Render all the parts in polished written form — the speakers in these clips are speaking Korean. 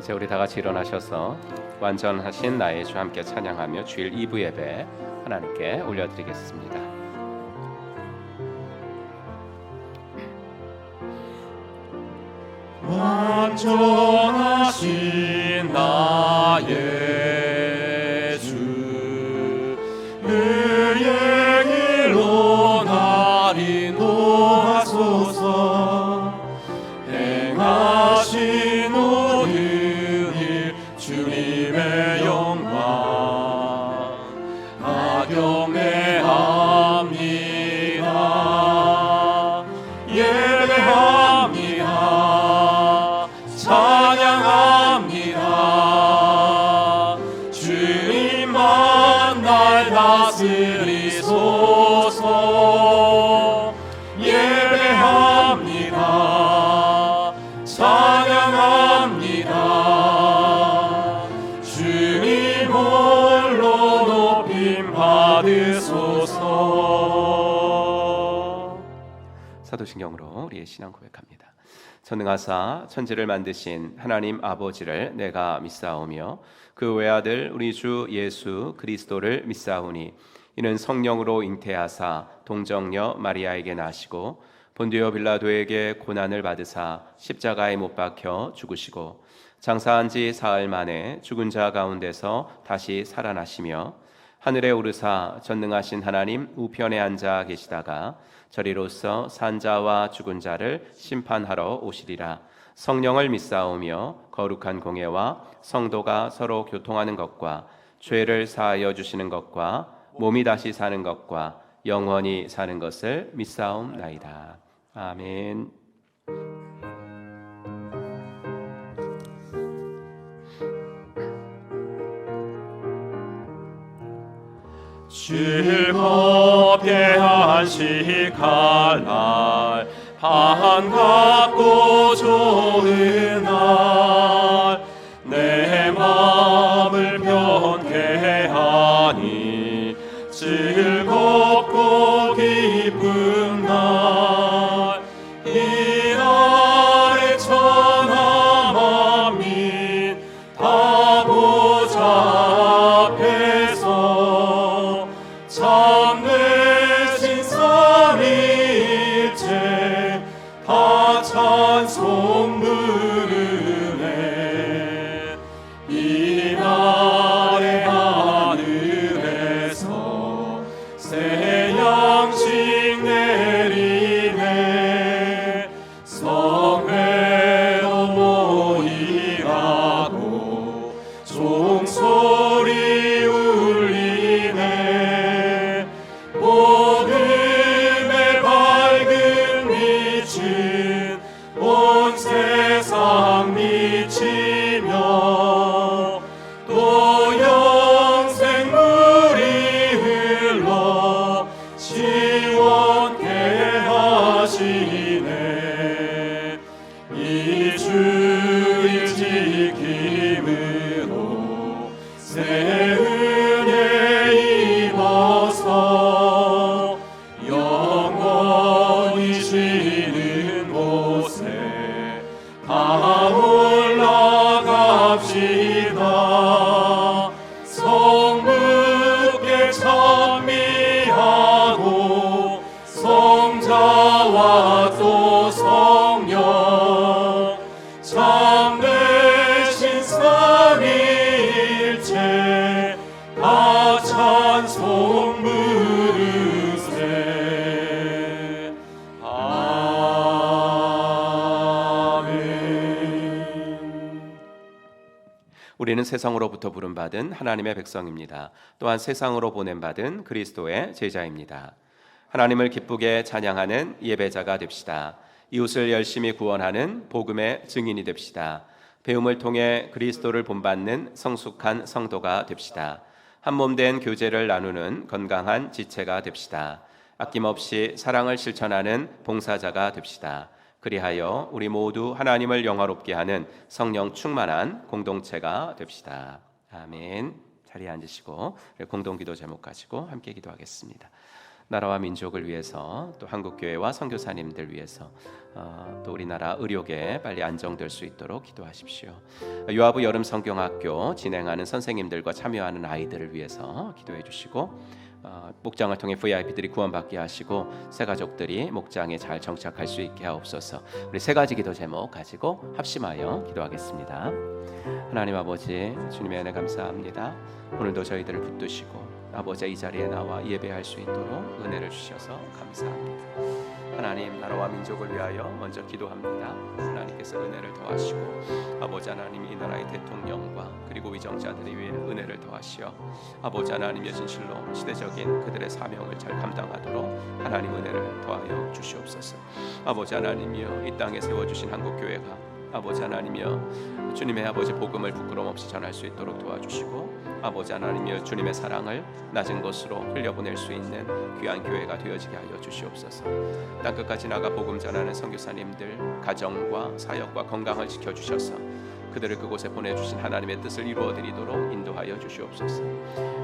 이제 우리 다 같이 일어나셔서 완전하신 나의 주 함께 찬양하며 주일 2부 예배 하나님께 올려드리겠습니다. 완전하신 나의 주 의의 길로 날 인도하소서. 행하신 모든 일 주님의 영광 나경배합니다. 예배합니다. 찬양합니다. 주님만 날 다스리소서. 예배합니다. 찬양합니다. 주님 홀로 높임 받으소서. 사도신경으로 우리의 신앙 고백합니다. 전능하사 천지를 만드신 하나님 아버지를 내가 믿사오며 그 외아들 우리 주 예수 그리스도를 믿사오니 이는 성령으로 잉태하사 동정녀 마리아에게 나시고 본디오 빌라도에게 고난을 받으사 십자가에 못 박혀 죽으시고 장사한 지 사흘 만에 죽은 자 가운데서 다시 살아나시며 하늘에 오르사 전능하신 하나님 우편에 앉아 계시다가 저리로서 산 자와 죽은 자를 심판하러 오시리라. 성령을 믿사오며 거룩한 공예와 성도가 서로 교통하는 것과 죄를 사하여 주시는 것과 몸이 다시 사는 것과 영원히 사는 것을 믿사옵나이다. 아멘. 즐겁게 한식할 날 반갑고 좋은 날 내 마음을 편케 하니 즐겁고 기쁜 날 이 날에 천하 만민 다 보좌 앞에서 참되신 삼위일체 다 찬송 부르네. 이 날에 하늘에서 새 양식 내리네. 성회로 모이라고 종소리 울리네. 복음의 밝은 빛은 온 세상 미치며 또 영생물이 흘러 시원케 하시네. 이 주일 지킴으로 새 은혜 입어서 영원히 쉬는 곳에 다 올라갑시다. 성부께 찬미하고 성자와 또 성령 참되신 삼위일체 다 찬송 부르세. 아멘. 우리는 세상으로부터 부름받은 하나님의 백성입니다. 또한 세상으로 보냄받은 그리스도의 제자입니다. 하나님을 기쁘게 찬양하는 예배자가 됩시다. 이웃을 열심히 구원하는 복음의 증인이 됩시다. 배움을 통해 그리스도를 본받는 성숙한 성도가 됩시다. 한몸된 교제를 나누는 건강한 지체가 됩시다. 아낌없이 사랑을 실천하는 봉사자가 됩시다. 그리하여 우리 모두 하나님을 영화롭게 하는 성령 충만한 공동체가 됩시다. 아멘. 자리에 앉으시고 공동기도 제목 가지고 함께 기도하겠습니다. 나라와 민족을 위해서, 또 한국교회와 선교사님들 위해서, 또 우리나라 의료계 빨리 안정될 수 있도록 기도하십시오. 유아부 여름 성경학교 진행하는 선생님들과 참여하는 아이들을 위해서 기도해 주시고, 목장을 통해 VIP들이 구원받게 하시고 새 가족들이 목장에 잘 정착할 수 있게 하옵소서. 우리 세 가지 기도 제목 가지고 합심하여 기도하겠습니다. 하나님 아버지, 주님의 은혜 감사합니다. 오늘도 저희들을 붙드시고 아버지 이 자리에 나와 예배할 수 있도록 은혜를 주셔서 감사합니다. 하나님, 나라와 민족을 위하여 먼저 기도합니다. 하나님께서 은혜를 더하시고 아버지 하나님, 이 나라의 대통령과 그리고 위정자들이 위해 은혜를 더하시어 아버지 하나님의 진실로 시대적인 그들의 사명을 잘 감당하도록 하나님 은혜를 더하여 주시옵소서. 아버지 하나님이여, 이 땅에 세워주신 한국교회가 아버지 하나님이여 주님의 아버지 복음을 부끄럼 없이 전할 수 있도록 도와주시고, 아버지 하나님이여 주님의 사랑을 낮은 곳으로 흘려보낼 수 있는 귀한 교회가 되어지게 하여 주시옵소서. 땅끝까지 나가 복음 전하는 선교사님들 가정과 사역과 건강을 지켜주셔서 그들을 그곳에 보내주신 하나님의 뜻을 이루어드리도록 인도하여 주시옵소서.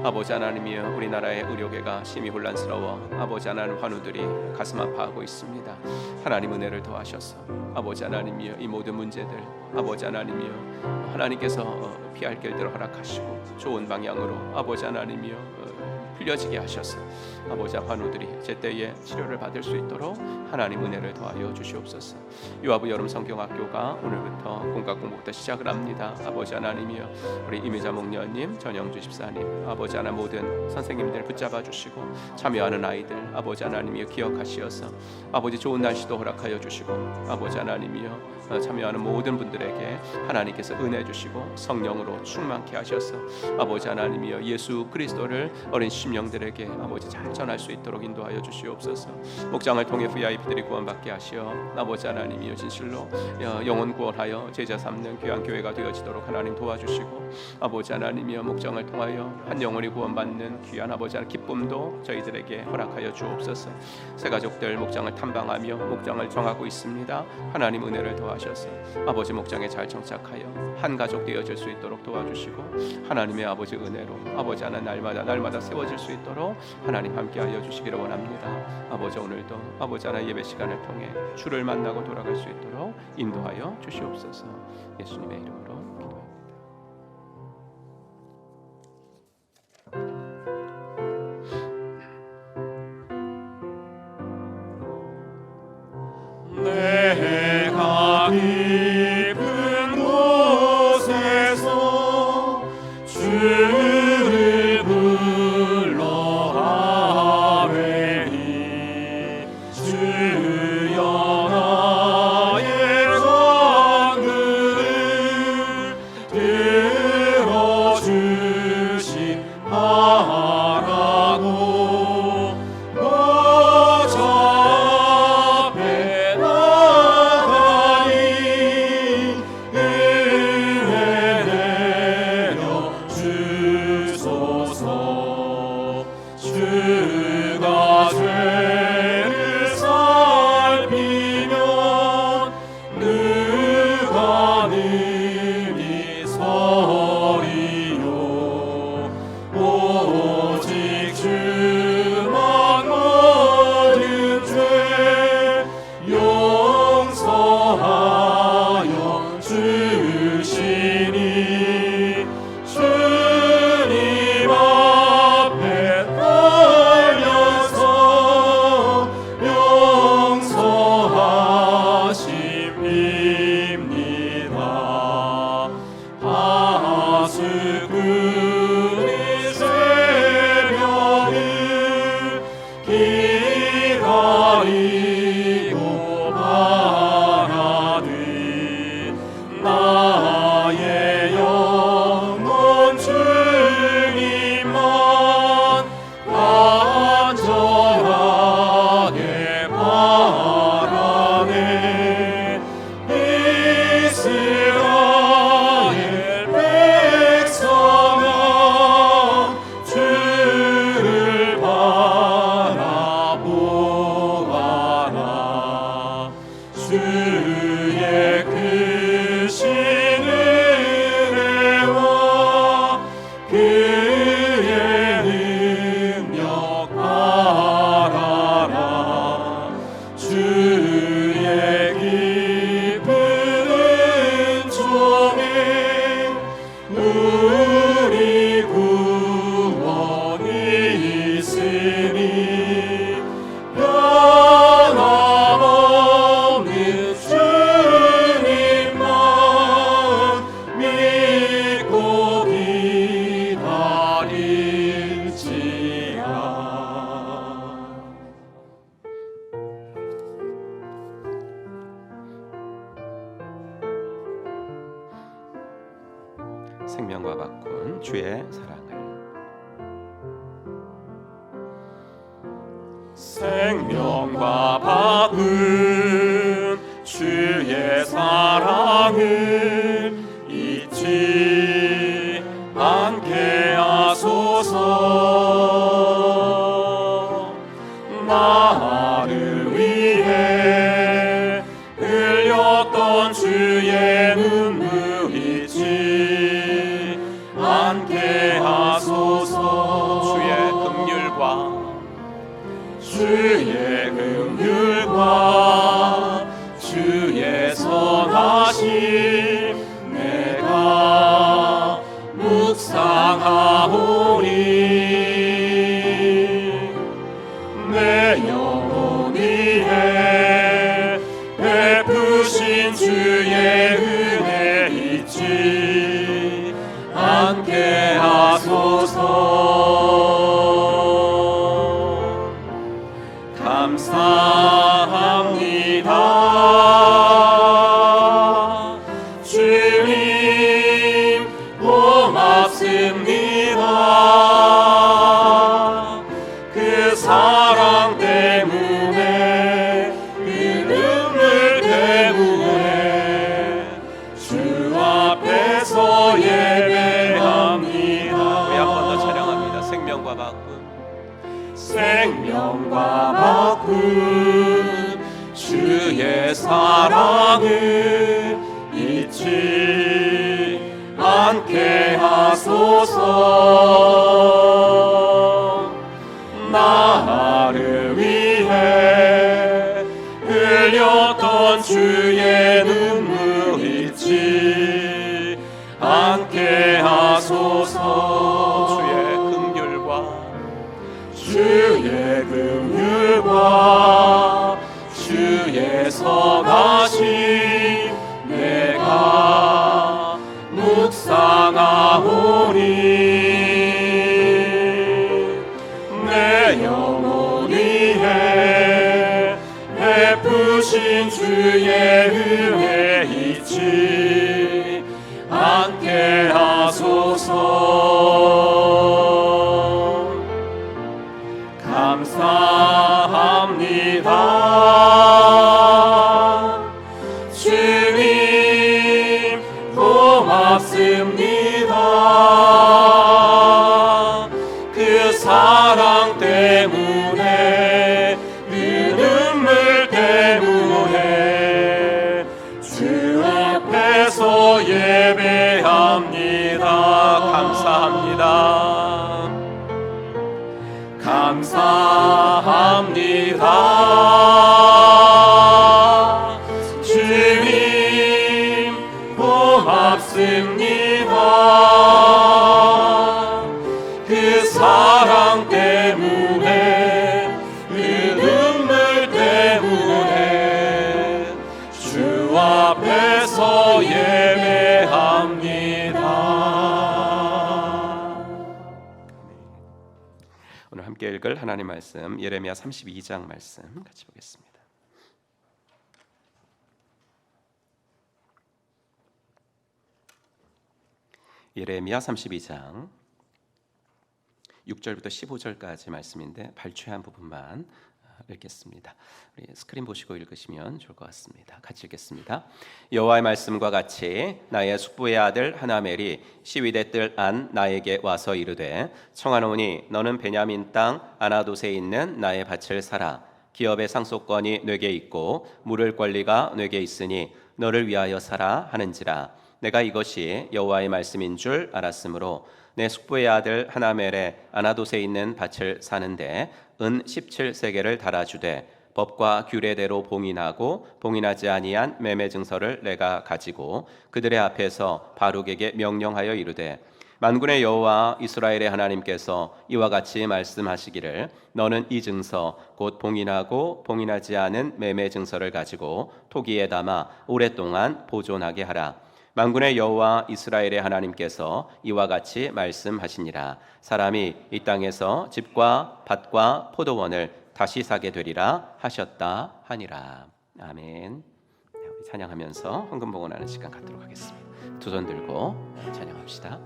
아버지 하나님이여, 우리나라의 의료계가 심히 혼란스러워 아버지 하나님 환우들이 가슴 아파하고 있습니다. 하나님 은혜를 더하셔서 아버지 하나님이여, 이 모든 문제들 아버지 하나님이여 하나님께서 피할 길들을 허락하시고 좋은 방향으로 아버지 하나님이여 풀려지게 하셔서 아버지 환우들이 제때에 치료를 받을 수 있도록 하나님 은혜를 더하여 주시옵소서. 유아부 여름 성경학교가 오늘부터 공각 공부부터 시작을 합니다. 아버지 하나님이여, 우리 이미자 목녀님, 전영주 집사님, 아버지 하나님 모든 선생님들 붙잡아 주시고 참여하는 아이들 아버지 하나님이여 기억하시어서 아버지 좋은 날씨도 허락하여 주시고 아버지 하나님이여 참여하는 모든 분들에게 하나님께서 은혜 주시고 성령으로 충만케 하셔서 아버지 하나님이여 예수 그리스도를 어린 심령들에게 아버지 잘 전할 수 있도록 인도하여 주시옵소서. 목장을 통해 VIP들이 구원받게 하시어 아버지 하나님이여 진실로 영혼 구원하여 제자 삼는 귀한 교회가 되어지도록 하나님 도와주시고, 아버지 하나님이여 목장을 통하여 한 영혼이 구원받는 귀한 아버지 하나님 기쁨도 저희들에게 허락하여 주옵소서. 새 가족들 목장을 탐방하며 목장을 정하고 있습니다. 하나님 은혜를 더하셔서 아버지 목장에 잘 정착하여 한 가족 되어질 수 있도록 도와주시고, 하나님의 아버지 은혜로 아버지 하나님 날마다 세워질 수 있도록 하나님 함께하여 주시기를 원합니다. 아버지 오늘도 아버지 하나님 예배 시간을 통해 주를 만나고 돌아갈 수 있도록 인도하여 주시옵소서. 예수님의 이름으로 기도합니다. 내가 깊은 곳에서 주를 불러 아뢰니 주여 나의 간구를 들어주시하라고 보좌 앞에 나가니 은혜 내려 주소서. 주가 죄를 살피면 누가 능히 서리요. 오직 주만 모든 죄 용서하여 주시니 주님 앞에 떨려서 용서하심입니다. 하수꾼이 새벽을 기다리고 바라듯 나의 영혼 주님만 간절하게 바라네. 생명과 바꾼 주의 사랑을. 생명과 바꾼 주의 사랑을 잊지 않게 하소서. 나를 위해 흘렸던 주의 눈물 잊지 않게 하소서. 주의 긍휼과 주의 선하심 내가 묵상하오니 내 영혼 위에 베푸신 주의 은혜 잊지 않게 하소서. 감사합니다. 주님 고맙습니다. 그 사랑 때문에 그 눈물 때문에 주 앞에서 예배합니다. 우리 한 번 더 찬양합니다. 생명과 바꾼 주의 사랑을 잊지 않게 하소서. 나를 위해 흘렸던 주의 눈물 잊지 않게 하소서. 주의 긍휼과 주의 선하심 내가 묵상하오니 내 영혼 위에 베푸신 주의 은혜 잊지 않게 하소서. 감사합니다. 주님 고맙습니다. 그 사랑 때문에 그 눈물 때문에 주 앞에서 예배합니다. 감사합니다. 감사합니다. 주님 고맙습니다. 그 사랑 때문에 그 눈물 때문에 주 앞에서 예배합니다. 오늘 함께 읽을 하나님 말씀 예레미야 32장 말씀 같이 보겠습니다. 예레미야 32장 6절부터 15절까지 말씀인데 발췌한 부분만 읽겠습니다. 우리 스크린 보시고 읽으시면 좋을 것 같습니다. 같이 읽겠습니다. 여호와의 말씀과 같이 나의 숙부의 아들 하나멜이 시위대 뜰 안 나에게 와서 이르되 청하노니 너는 베냐민 땅 아나돗에 있는 나의 밭을 사라. 기업의 상속권이 내게 있고 물을 권리가 내게 있으니 너를 위하여 사라 하는지라. 내가 이것이 여호와의 말씀인 줄 알았으므로 내 숙부의 아들 하나멜의 아나돗에 있는 밭을 사는데 은 17세겔을 달아주되 법과 규례대로 봉인하고 봉인하지 아니한 매매 증서를 내가 가지고 그들의 앞에서 바룩에게 명령하여 이르되 만군의 여호와 이스라엘의 하나님께서 이와 같이 말씀하시기를 너는 이 증서 곧 봉인하고 봉인하지 않은 매매 증서를 가지고 토기에 담아 오랫동안 보존하게 하라. 만군의 여호와 이스라엘의 하나님께서 이와 같이 말씀하시니라. 사람이 이 땅에서 집과 밭과 포도원을 다시 사게 되리라 하셨다 하니라. 아멘. 우리 찬양하면서 헌금 봉헌하는 시간 갖도록 하겠습니다. 두 손 들고 찬양합시다.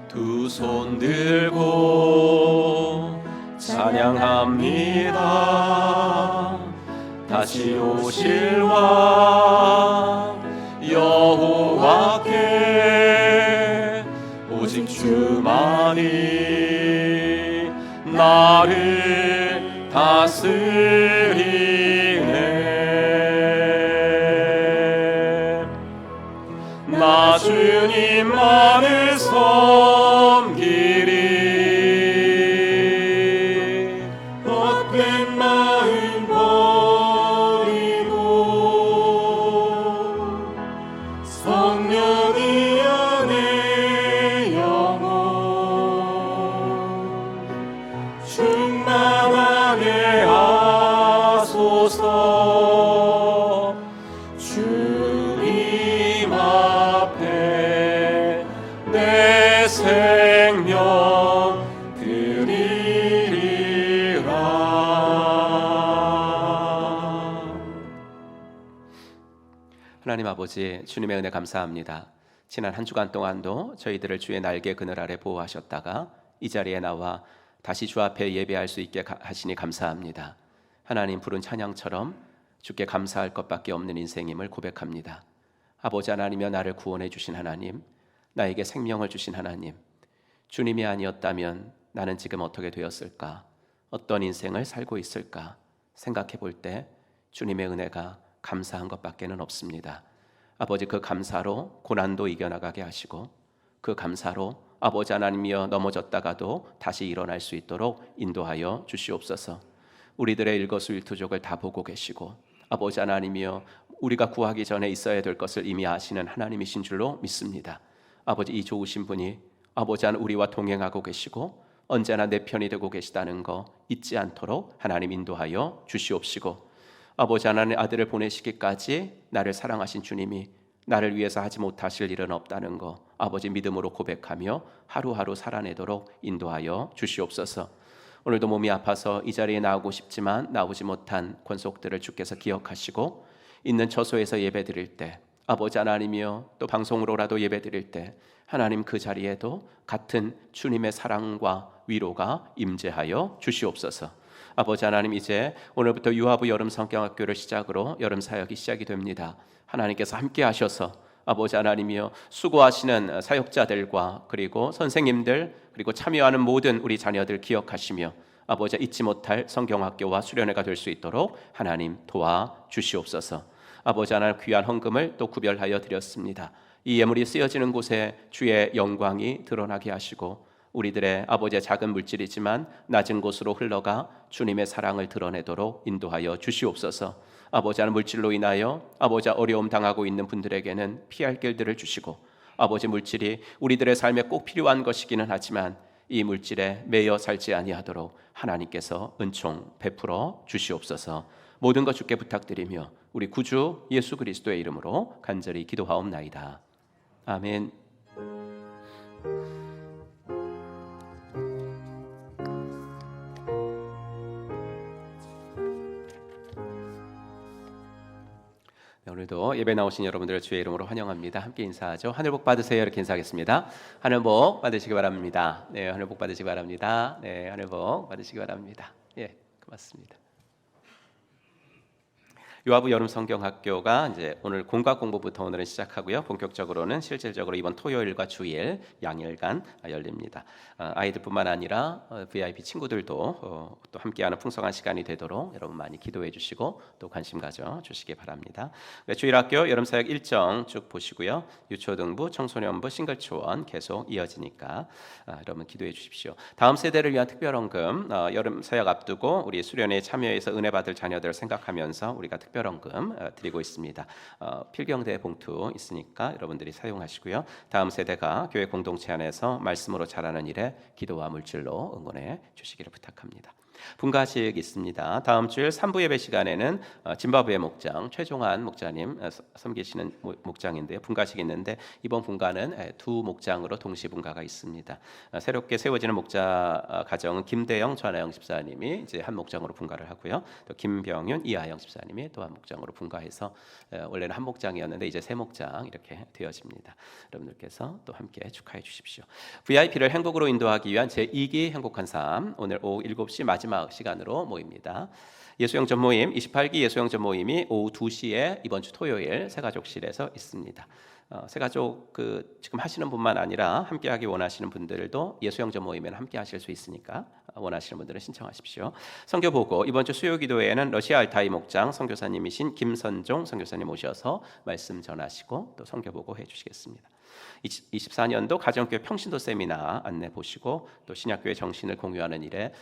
두 손 들고 찬양합니다. 다시 오실 왕 여호와께 오직 주만이 나를 다스리네. 나 주님만을 섬기리. 헛된 마음 버리고 성령이여 내 영혼 충만하게 하소서. 주님 앞에 내 생명 드리리라. 하나님 아버지, 주님의 은혜 감사합니다. 지난 한 주간 동안도 저희들을 주의 날개 그늘 아래 보호하셨다가 이 자리에 나와 다시 주 앞에 예배할 수 있게 하시니 감사합니다. 하나님, 부른 찬양처럼 주께 감사할 것밖에 없는 인생임을 고백합니다. 아버지 하나님이여, 나를 구원해 주신 하나님, 나에게 생명을 주신 하나님, 주님이 아니었다면 나는 지금 어떻게 되었을까? 어떤 인생을 살고 있을까? 생각해 볼 때 주님의 은혜가 감사한 것밖에는 없습니다. 아버지, 그 감사로 고난도 이겨나가게 하시고 그 감사로 아버지 하나님이여 넘어졌다가도 다시 일어날 수 있도록 인도하여 주시옵소서. 우리들의 일거수일투족을 다 보고 계시고 아버지 하나님이여 우리가 구하기 전에 있어야 될 것을 이미 아시는 하나님이신 줄로 믿습니다. 아버지, 이 좋으신 분이 아버지 하나님 우리와 동행하고 계시고 언제나 내 편이 되고 계시다는 거 잊지 않도록 하나님 인도하여 주시옵시고, 아버지 하나님 아들을 보내시기까지 나를 사랑하신 주님이 나를 위해서 하지 못하실 일은 없다는 거 아버지 믿음으로 고백하며 하루하루 살아내도록 인도하여 주시옵소서. 오늘도 몸이 아파서 이 자리에 나오고 싶지만 나오지 못한 권속들을 주께서 기억하시고 있는 처소에서 예배드릴 때 아버지 하나님이여 또 방송으로라도 예배드릴 때 하나님 그 자리에도 같은 주님의 사랑과 위로가 임재하여 주시옵소서. 아버지 하나님, 이제 오늘부터 유아부 여름 성경학교를 시작으로 여름 사역이 시작이 됩니다. 하나님께서 함께 하셔서 아버지 하나님이여 수고하시는 사역자들과 그리고 선생님들 그리고 참여하는 모든 우리 자녀들 기억하시며 아버지 잊지 못할 성경학교와 수련회가 될 수 있도록 하나님 도와주시옵소서. 아버지 하나님, 귀한 헌금을 또 구별하여 드렸습니다. 이 예물이 쓰여지는 곳에 주의 영광이 드러나게 하시고 우리들의 아버지의 작은 물질이지만 낮은 곳으로 흘러가 주님의 사랑을 드러내도록 인도하여 주시옵소서. 아버지 하나님, 물질로 인하여 아버지 어려움 당하고 있는 분들에게는 피할 길들을 주시고 아버지 물질이 우리들의 삶에 꼭 필요한 것이기는 하지만 이 물질에 매여 살지 아니하도록 하나님께서 은총 베풀어 주시옵소서. 모든 것 주께 부탁드리며 우리 구주 예수 그리스도의 이름으로 간절히 기도하옵나이다. 아멘. 네, 오늘도 예배 나오신 여러분들을 주의 이름으로 환영합니다. 함께 인사하죠. 하늘 복 받으세요. 이렇게 인사하겠습니다. 하늘 복 받으시기 바랍니다. 네, 하늘 복 받으시기 바랍니다. 네, 하늘 복 받으시기 바랍니다. 예, 고맙습니다. 요하부 여름 성경학교가 이제 오늘 공과 공부부터 오늘은 시작하고요. 본격적으로는 실질적으로 이번 토요일과 주일 양일간 열립니다. 아이들뿐만 아니라 VIP 친구들도 또 함께하는 풍성한 시간이 되도록 여러분 많이 기도해 주시고 또 관심 가져 주시기 바랍니다. 주일학교 여름사역 일정 쭉 보시고요. 유초등부, 청소년부, 싱글초원 계속 이어지니까 여러분 기도해 주십시오. 다음 세대를 위한 특별헌금 여름사역 앞두고 우리 수련회에 참여해서 은혜 받을 자녀들을 생각하면서 우리가 특별헌금 드리고 있습니다. 필경대 봉투 있으니까 여러분들이 사용하시고요. 다음 세대가 교회 공동체 안에서 말씀으로 자라는 일에 기도와 물질로 응원해 주시기를 부탁합니다. 분가식 있습니다. 다음 주일 3부 예배 시간에는 짐바브웨 목장 최종환 목자님 섬기시는 목장인데요. 분가식이 있는데 이번 분가는 두 목장으로 동시 분가가 있습니다. 새롭게 세워지는 목자 가정은 김대영, 전하영 집사님이 이제 한 목장으로 분가를 하고요. 또 김병윤, 이하영 집사님이 또 한 목장으로 분가해서 원래는 한 목장이었는데 이제 세 목장 이렇게 되어집니다. 여러분들께서 또 함께 축하해 주십시오. VIP를 행복으로 인도하기 위한 제2기 행복한 삶, 오늘 오후 7시 마지막 시간으로 모입니다. 예수영전 모임 28기 예수영전 모임이 오후 2시에 이번 주 토요일 새가족실에서 있습니다. 새가족 지금 하시는 분만 아니라 함께하기 원하시는 분들도 예수영전 모임에는 함께하실 수 있으니까 원하시는 분들은 신청하십시오. 선교 보고 이번 주 수요 기도회에는 러시아 알타이 목장 선교사님이신 김선종 선교사님 오셔서 말씀 전하시고 또 선교 보고 해주시겠습니다. 24년도 가정교회 평신도 세미나 안내 보시고 또 신약교회 정신을 공유하는 일에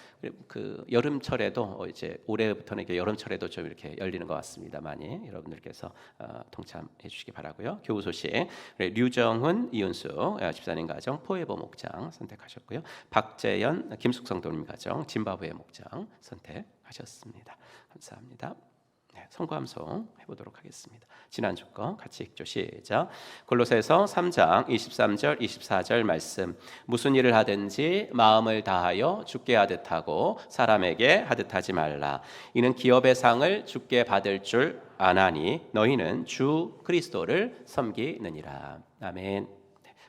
여름철에도 이제 올해부터는 이렇게 여름철에도 좀 이렇게 열리는 것 같습니다. 많이 여러분들께서 동참해 주시기 바라고요. 교우 소식 류정훈, 이윤수 집사님 가정 포에버 목장 선택하셨고요. 박재현, 김숙성도님 가정 짐바브웨 목장 선택하셨습니다. 감사합니다. 선고함송 해보도록 하겠습니다. 지난주 거 같이 읽죠. 시작. 골로새서 3장 23절 24절 말씀. 무슨 일을 하든지 마음을 다하여 주께 하듯 하고 사람에게 하듯 하지 말라. 이는 기업의 상을 주께 받을 줄 아나니 너희는 주 그리스도를 섬기느니라. 아멘.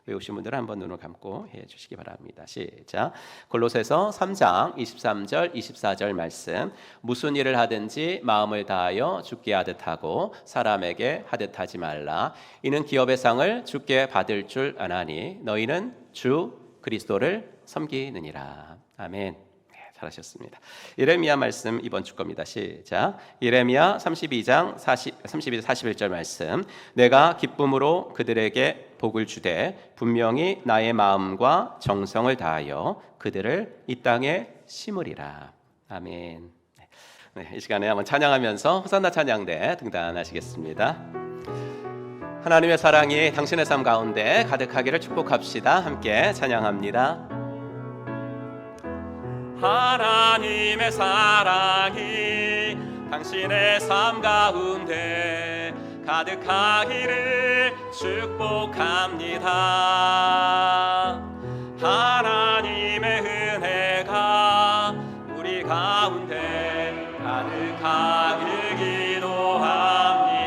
외우신 분들은 한번 눈을 감고 해주시기 바랍니다. 시작. 골로새서 3장 23절 24절 말씀. 무슨 일을 하든지 마음을 다하여 주께 하듯 하고 사람에게 하듯 하지 말라. 이는 기업의 상을 주께 받을 줄 아나니 너희는 주 그리스도를 섬기느니라. 아멘. 잘하셨습니다. 예레미야 말씀 이번 주 겁니다. 시작. 예레미야 32장 41절 말씀. 내가 기쁨으로 그들에게 복을 주되 분명히 나의 마음과 정성을 다하여 그들을 이 땅에 심으리라. 아멘. 네, 이 시간에 한번 찬양하면서 호산나 찬양대 등단하시겠습니다. 하나님의 사랑이 당신의 삶 가운데 가득하기를 축복합시다. 함께 찬양합니다. 하나님의 사랑이 당신의 삶 가운데 가득하기를 축복합니다. 하나님의 은혜가 우리 가운데 가득하길 기도합니다.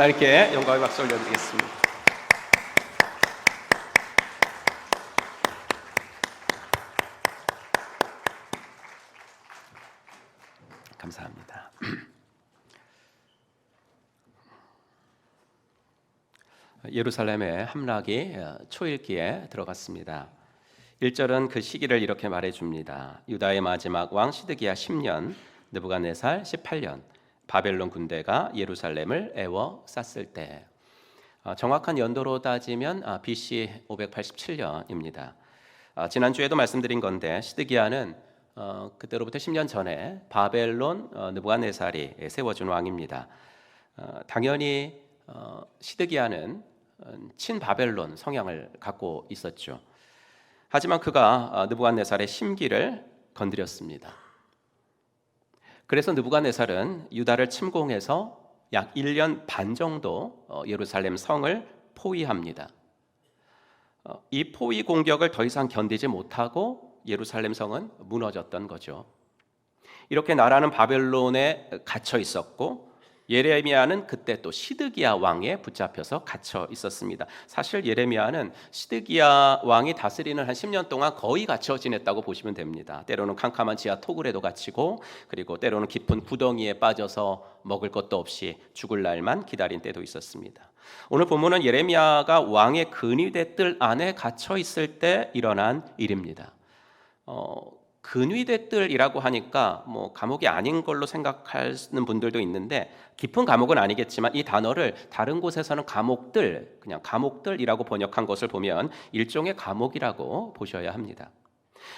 하나님께 영광의 박수 올려드리겠습니다. 감사합니다. 예루살렘의 함락이 초일기에 들어갔습니다. 1절은 그 시기를 이렇게 말해줍니다. 유다의 마지막 왕 시드기야 10년, 느부갓네살 18년, 바벨론 군대가 예루살렘을 에워쌌을 때. 정확한 연도로 따지면 BC 587년입니다. 지난주에도 말씀드린 건데 시드기야는 그때로부터 10년 전에 바벨론 느부갓네살이 세워준 왕입니다. 당연히 시드기야는 친바벨론 성향을 갖고 있었죠. 하지만 그가 느부갓네살의 심기를 건드렸습니다. 그래서 느부갓네살은 유다를 침공해서 약 1년 반 정도 예루살렘 성을 포위합니다. 이 포위 공격을 더 이상 견디지 못하고 예루살렘 성은 무너졌던 거죠. 이렇게 나라는 바벨론에 갇혀 있었고 예레미야는 그때 또 시드기야 왕에 붙잡혀서 갇혀 있었습니다. 사실 예레미야는 시드기야 왕이 다스리는 한 10년 동안 거의 갇혀 지냈다고 보시면 됩니다. 때로는 캄캄한 지하 토굴에도 갇히고, 그리고 때로는 깊은 구덩이에 빠져서 먹을 것도 없이 죽을 날만 기다린 때도 있었습니다. 오늘 본문은 예레미야가 왕의 근위대 뜰 안에 갇혀 있을 때 일어난 일입니다. 근위대 뜰이라고 하니까 감옥이 아닌 걸로 생각하는 분들도 있는데, 깊은 감옥은 아니겠지만 이 단어를 다른 곳에서는 감옥들, 그냥 감옥들이라고 번역한 것을 보면 일종의 감옥이라고 보셔야 합니다.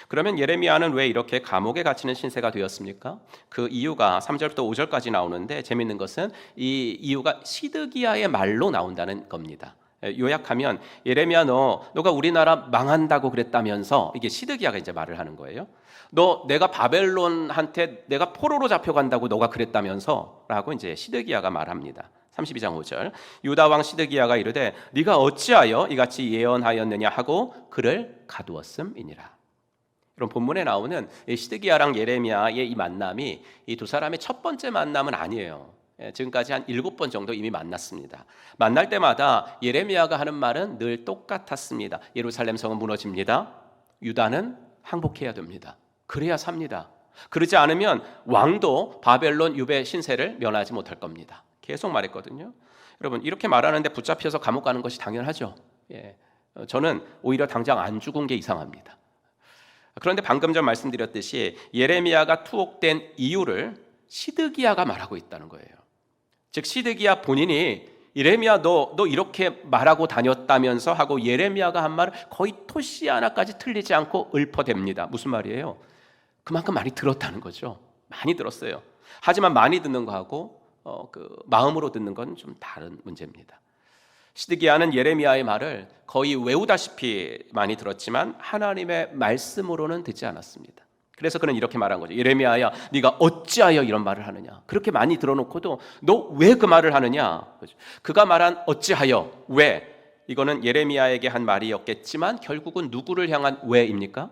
그러면 예레미야는 왜 이렇게 감옥에 갇히는 신세가 되었습니까? 그 이유가 3절부터 5절까지 나오는데, 재밌는 것은 이 이유가 시드기야의 말로 나온다는 겁니다. 요약하면 예레미야 너가 우리나라 망한다고 그랬다면서, 이게 시드기야가 이제 말을 하는 거예요. 내가 바벨론한테 내가 포로로 잡혀간다고 너가 그랬다면서 라고 이제 시드기야가 말합니다. 32장 5절, 유다 왕 시드기야가 이르되 네가 어찌하여 이같이 예언하였느냐 하고 그를 가두었음이니라. 이런 본문에 나오는 시드기야랑 예레미야의 이 만남이 이 두 사람의 첫 번째 만남은 아니에요. 지금까지 한 7번 정도 이미 만났습니다. 만날 때마다 예레미야가 하는 말은 늘 똑같았습니다. 예루살렘 성은 무너집니다. 유다는 항복해야 됩니다. 그래야 삽니다. 그러지 않으면 왕도 바벨론 유배 신세를 면하지 못할 겁니다. 계속 말했거든요. 여러분, 이렇게 말하는데 붙잡혀서 감옥 가는 것이 당연하죠. 저는 오히려 당장 안 죽은 게 이상합니다. 그런데 방금 전 말씀드렸듯이 예레미야가 투옥된 이유를 시드기야가 말하고 있다는 거예요. 즉 시드기야 본인이 예레미야 너 이렇게 말하고 다녔다면서 하고 예레미야가 한 말을 거의 토시 하나까지 틀리지 않고 읊어댑니다. 무슨 말이에요? 그만큼 많이 들었다는 거죠. 많이 들었어요. 하지만 많이 듣는 거하고 마음으로 듣는 건 좀 다른 문제입니다. 시드기야는 예레미야의 말을 거의 외우다시피 많이 들었지만 하나님의 말씀으로는 듣지 않았습니다. 그래서 그는 이렇게 말한 거죠. 예레미야야, 네가 어찌하여 이런 말을 하느냐? 그렇게 많이 들어놓고도 너 왜 그 말을 하느냐? 그가 말한 어찌하여, 왜? 이거는 예레미야에게 한 말이었겠지만 결국은 누구를 향한 왜입니까?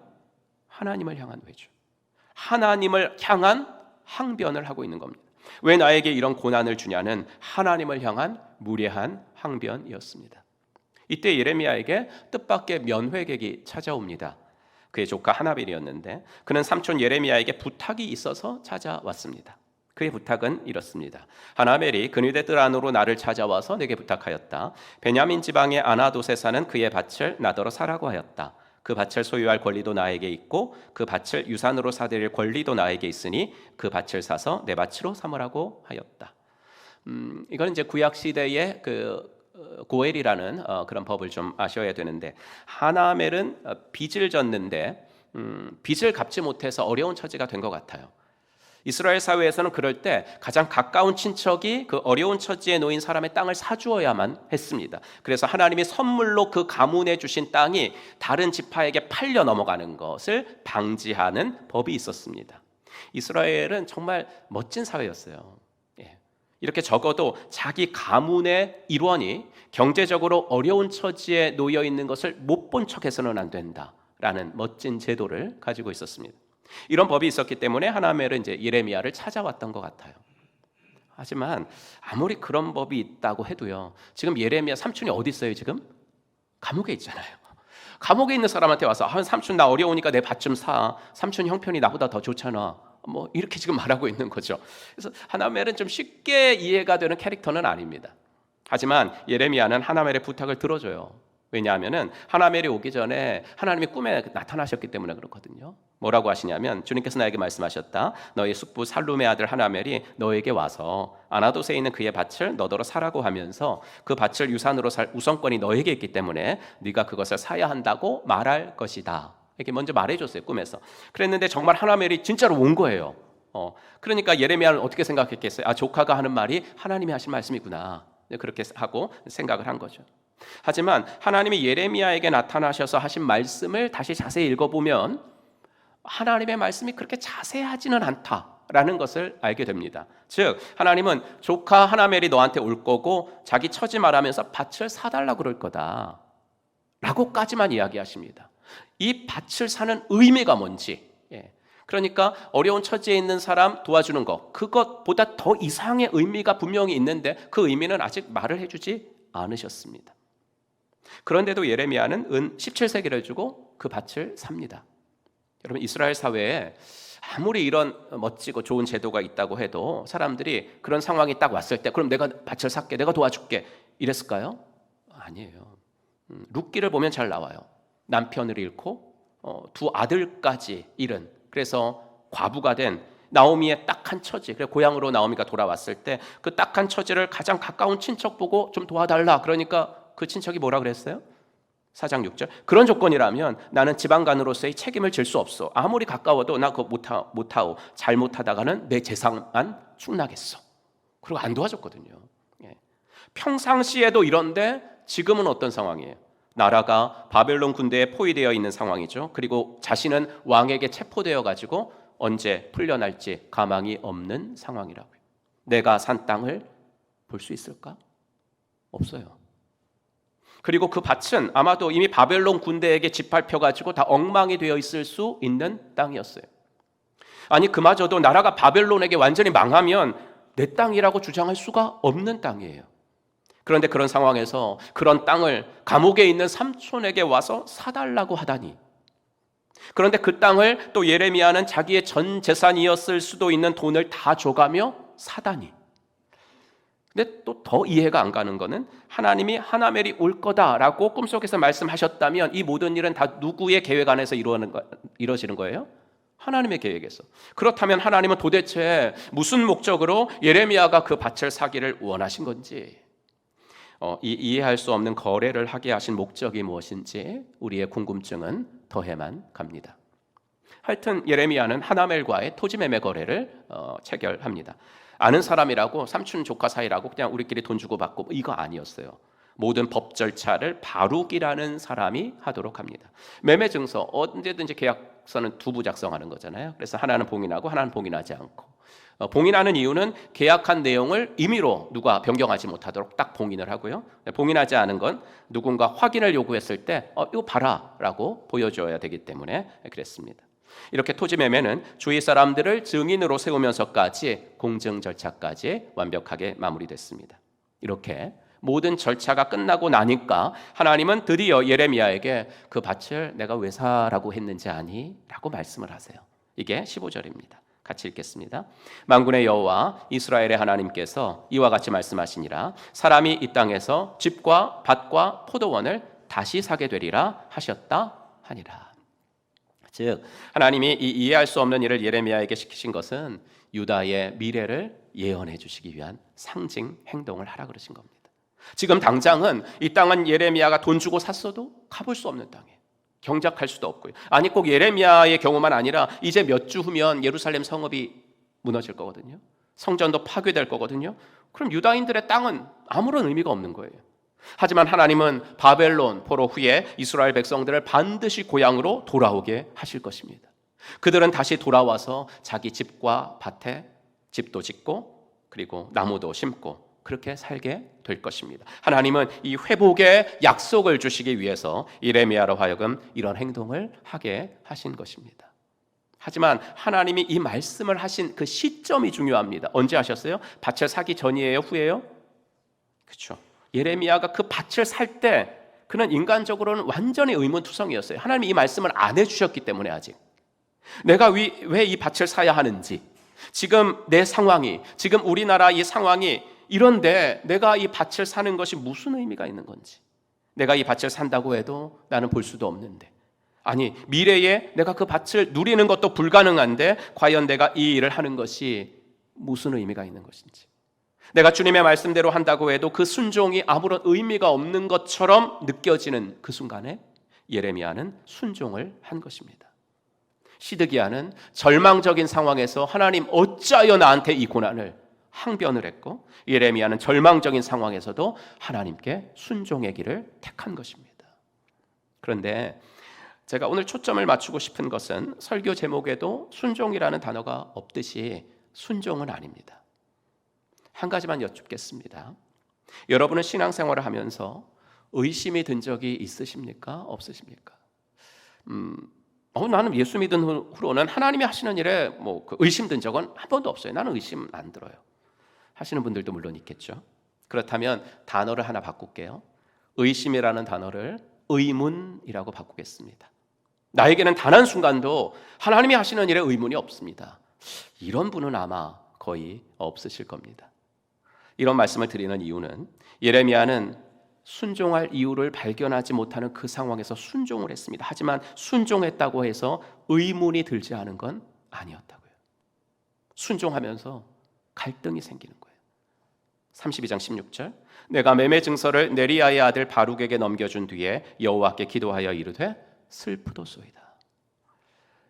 하나님을 향한 왜죠. 하나님을 향한 항변을 하고 있는 겁니다. 왜 나에게 이런 고난을 주냐는 하나님을 향한 무례한 항변이었습니다. 이때 예레미야에게 뜻밖의 면회객이 찾아옵니다. 그의 조카 하나벨이었는데 그는 삼촌 예레미야에게 부탁이 있어서 찾아왔습니다. 그의 부탁은 이렇습니다. 하나벨이 근위대 뜰 안으로 나를 찾아와서 내게 부탁하였다. 베냐민 지방의 아나돗에 사는 그의 밭을 나더러 사라고 하였다. 그 밭을 소유할 권리도 나에게 있고 그 밭을 유산으로 사드릴 권리도 나에게 있으니 그 밭을 사서 내 밭으로 삼으라고 하였다. 이건 이제 구약 시대의 고엘이라는 그런 법을 좀 아셔야 되는데, 하나멜은 빚을 졌는데 빚을 갚지 못해서 어려운 처지가 된 것 같아요. 이스라엘 사회에서는 그럴 때 가장 가까운 친척이 그 어려운 처지에 놓인 사람의 땅을 사주어야만 했습니다. 그래서 하나님이 선물로 그 가문에 주신 땅이 다른 지파에게 팔려 넘어가는 것을 방지하는 법이 있었습니다. 이스라엘은 정말 멋진 사회였어요. 이렇게 적어도 자기 가문의 일원이 경제적으로 어려운 처지에 놓여 있는 것을 못 본 척해서는 안 된다라는 멋진 제도를 가지고 있었습니다. 이런 법이 있었기 때문에 하나멜은 이제 예레미야를 찾아왔던 것 같아요. 하지만 아무리 그런 법이 있다고 해도요, 지금 예레미야 삼촌이 어디 있어요? 지금 감옥에 있잖아요. 감옥에 있는 사람한테 와서 삼촌 나 어려우니까 내 밭 좀 사. 삼촌 형편이 나보다 더 좋잖아. 뭐 이렇게 지금 말하고 있는 거죠. 그래서 하나멜은 좀 쉽게 이해가 되는 캐릭터는 아닙니다. 하지만 예레미야는 하나멜의 부탁을 들어줘요. 왜냐하면 하나멜이 오기 전에 하나님이 꿈에 나타나셨기 때문에 그렇거든요. 뭐라고 하시냐면 주님께서 나에게 말씀하셨다. 너희 숙부 살룸의 아들 하나멜이 너에게 와서 아나돗에 있는 그의 밭을 너더러 사라고 하면서 그 밭을 유산으로 살 우선권이 너에게 있기 때문에 네가 그것을 사야 한다고 말할 것이다. 이렇게 먼저 말해줬어요, 꿈에서. 그랬는데 정말 하나멜이 진짜로 온 거예요. 그러니까 예레미야는 어떻게 생각했겠어요? 아, 조카가 하는 말이 하나님이 하신 말씀이구나. 그렇게 하고 생각을 한 거죠. 하지만 하나님이 예레미야에게 나타나셔서 하신 말씀을 다시 자세히 읽어보면 하나님의 말씀이 그렇게 자세하지는 않다라는 것을 알게 됩니다. 즉 하나님은 조카 하나멜이 너한테 올 거고 자기 처지 말하면서 밭을 사달라고 그럴 거다 라고까지만 이야기하십니다. 이 밭을 사는 의미가 뭔지, 그러니까 어려운 처지에 있는 사람 도와주는 것, 그것보다 더 이상의 의미가 분명히 있는데 그 의미는 아직 말을 해주지 않으셨습니다. 그런데도 예레미야는 은 17세기를 주고 그 밭을 삽니다. 여러분, 이스라엘 사회에 아무리 이런 멋지고 좋은 제도가 있다고 해도 사람들이 그런 상황이 딱 왔을 때 그럼 내가 밭을 살게, 내가 도와줄게 이랬을까요? 아니에요. 룻기를 보면 잘 나와요. 남편을 잃고 두 아들까지 잃은, 그래서 과부가 된 나오미의 딱한 처지, 그래서 고향으로 나오미가 돌아왔을 때 그 딱한 처지를 가장 가까운 친척 보고 좀 도와달라. 그러니까 그 친척이 뭐라 그랬어요? 4장 6절. 그런 조건이라면 나는 지방간으로서의 책임을 질 수 없어. 아무리 가까워도 나 그거 못하오. 잘못하다가는 내 재산만 축나겠어. 그리고 안 도와줬거든요. 평상시에도 이런데 지금은 어떤 상황이에요? 나라가 바벨론 군대에 포위되어 있는 상황이죠. 그리고 자신은 왕에게 체포되어 가지고 언제 풀려날지 가망이 없는 상황이라고요. 내가 산 땅을 볼 수 있을까? 없어요. 그리고 그 밭은 아마도 이미 바벨론 군대에게 짓밟혀가지고 다 엉망이 되어 있을 수 있는 땅이었어요. 아니 그마저도 나라가 바벨론에게 완전히 망하면 내 땅이라고 주장할 수가 없는 땅이에요. 그런데 그런 상황에서 그런 땅을 감옥에 있는 삼촌에게 와서 사달라고 하다니. 그런데 그 땅을 또 예레미야는 자기의 전 재산이었을 수도 있는 돈을 다 줘가며 사다니. 근데 또 더 이해가 안 가는 거는 하나님이 하나멜이 올 거다라고 꿈속에서 말씀하셨다면 이 모든 일은 다 누구의 계획 안에서 이루어지는 거예요? 하나님의 계획에서. 그렇다면 하나님은 도대체 무슨 목적으로 예레미야가 그 밭을 사기를 원하신 건지, 이해할 수 없는 거래를 하게 하신 목적이 무엇인지 우리의 궁금증은 더해만 갑니다. 하여튼 예레미야는 하나멜과의 토지 매매 거래를 체결합니다. 아는 사람이라고 삼촌 조카 사이라고 그냥 우리끼리 돈 주고 받고 이거 아니었어요. 모든 법 절차를 바룩이라는 사람이 하도록 합니다. 매매 증서, 언제든지 계약서는 두 부 작성하는 거잖아요. 그래서 하나는 봉인하고 하나는 봉인하지 않고, 봉인하는 이유는 계약한 내용을 임의로 누가 변경하지 못하도록 딱 봉인을 하고요. 봉인하지 않은 건 누군가 확인을 요구했을 때 이거 봐라 라고 보여줘야 되기 때문에 그랬습니다. 이렇게 토지 매매는 주위 사람들을 증인으로 세우면서까지 공증 절차까지 완벽하게 마무리됐습니다. 이렇게 모든 절차가 끝나고 나니까 하나님은 드디어 예레미야에게 그 밭을 내가 왜 사라고 했는지 아니? 라고 말씀을 하세요. 이게 15절입니다. 같이 읽겠습니다. 만군의 여호와 이스라엘의 하나님께서 이와 같이 말씀하시니라. 사람이 이 땅에서 집과 밭과 포도원을 다시 사게 되리라 하셨다 하니라. 즉 하나님이 이 이해할 수 없는 일을 예레미야에게 시키신 것은 유다의 미래를 예언해 주시기 위한 상징 행동을 하라 그러신 겁니다. 지금 당장은 이 땅은 예레미야가 돈 주고 샀어도 가볼 수 없는 땅이에요. 경작할 수도 없고요. 아니 꼭 예레미야의 경우만 아니라 이제 몇 주 후면 예루살렘 성읍이 무너질 거거든요. 성전도 파괴될 거거든요. 그럼 유다인들의 땅은 아무런 의미가 없는 거예요. 하지만 하나님은 바벨론 포로 후에 이스라엘 백성들을 반드시 고향으로 돌아오게 하실 것입니다. 그들은 다시 돌아와서 자기 집과 밭에 집도 짓고 그리고 나무도 심고 그렇게 살게 될 것입니다. 하나님은 이 회복의 약속을 주시기 위해서 예레미야로 하여금 이런 행동을 하게 하신 것입니다. 하지만 하나님이 이 말씀을 하신 그 시점이 중요합니다. 언제 하셨어요? 밭을 사기 전이에요? 후에요? 그렇죠. 예레미야가 그 밭을 살 때 그는 인간적으로는 완전히 의문투성이었어요. 하나님이 이 말씀을 안 해주셨기 때문에 아직 내가 왜 이 밭을 사야 하는지, 지금 내 상황이, 지금 우리나라 이 상황이 이런데 내가 이 밭을 사는 것이 무슨 의미가 있는 건지, 내가 이 밭을 산다고 해도 나는 볼 수도 없는데, 아니 미래에 내가 그 밭을 누리는 것도 불가능한데 과연 내가 이 일을 하는 것이 무슨 의미가 있는 것인지, 내가 주님의 말씀대로 한다고 해도 그 순종이 아무런 의미가 없는 것처럼 느껴지는 그 순간에 예레미야는 순종을 한 것입니다. 시드기야는 절망적인 상황에서 하나님 어찌하여 나한테 이 고난을, 항변을 했고, 예레미야는 절망적인 상황에서도 하나님께 순종의 길을 택한 것입니다. 그런데 제가 오늘 초점을 맞추고 싶은 것은 설교 제목에도 순종이라는 단어가 없듯이 순종은 아닙니다. 한 가지만 여쭙겠습니다. 여러분은 신앙생활을 하면서 의심이 든 적이 있으십니까? 없으십니까? 나는 예수 믿은 후로는 하나님이 하시는 일에 의심 든 적은 한 번도 없어요. 나는 의심 안 들어요. 하시는 분들도 물론 있겠죠. 그렇다면 단어를 하나 바꿀게요. 의심이라는 단어를 의문이라고 바꾸겠습니다. 나에게는 단 한순간도 하나님이 하시는 일에 의문이 없습니다. 이런 분은 아마 거의 없으실 겁니다. 이런 말씀을 드리는 이유는 예레미야는 순종할 이유를 발견하지 못하는 그 상황에서 순종을 했습니다. 하지만 순종했다고 해서 의문이 들지 않은 건 아니었다고요. 순종하면서 갈등이 생기는 거예요. 32장 16절, 내가 매매 증서를 네리야의 아들 바룩에게 넘겨준 뒤에 여호와께 기도하여 이르되 슬프도소이다.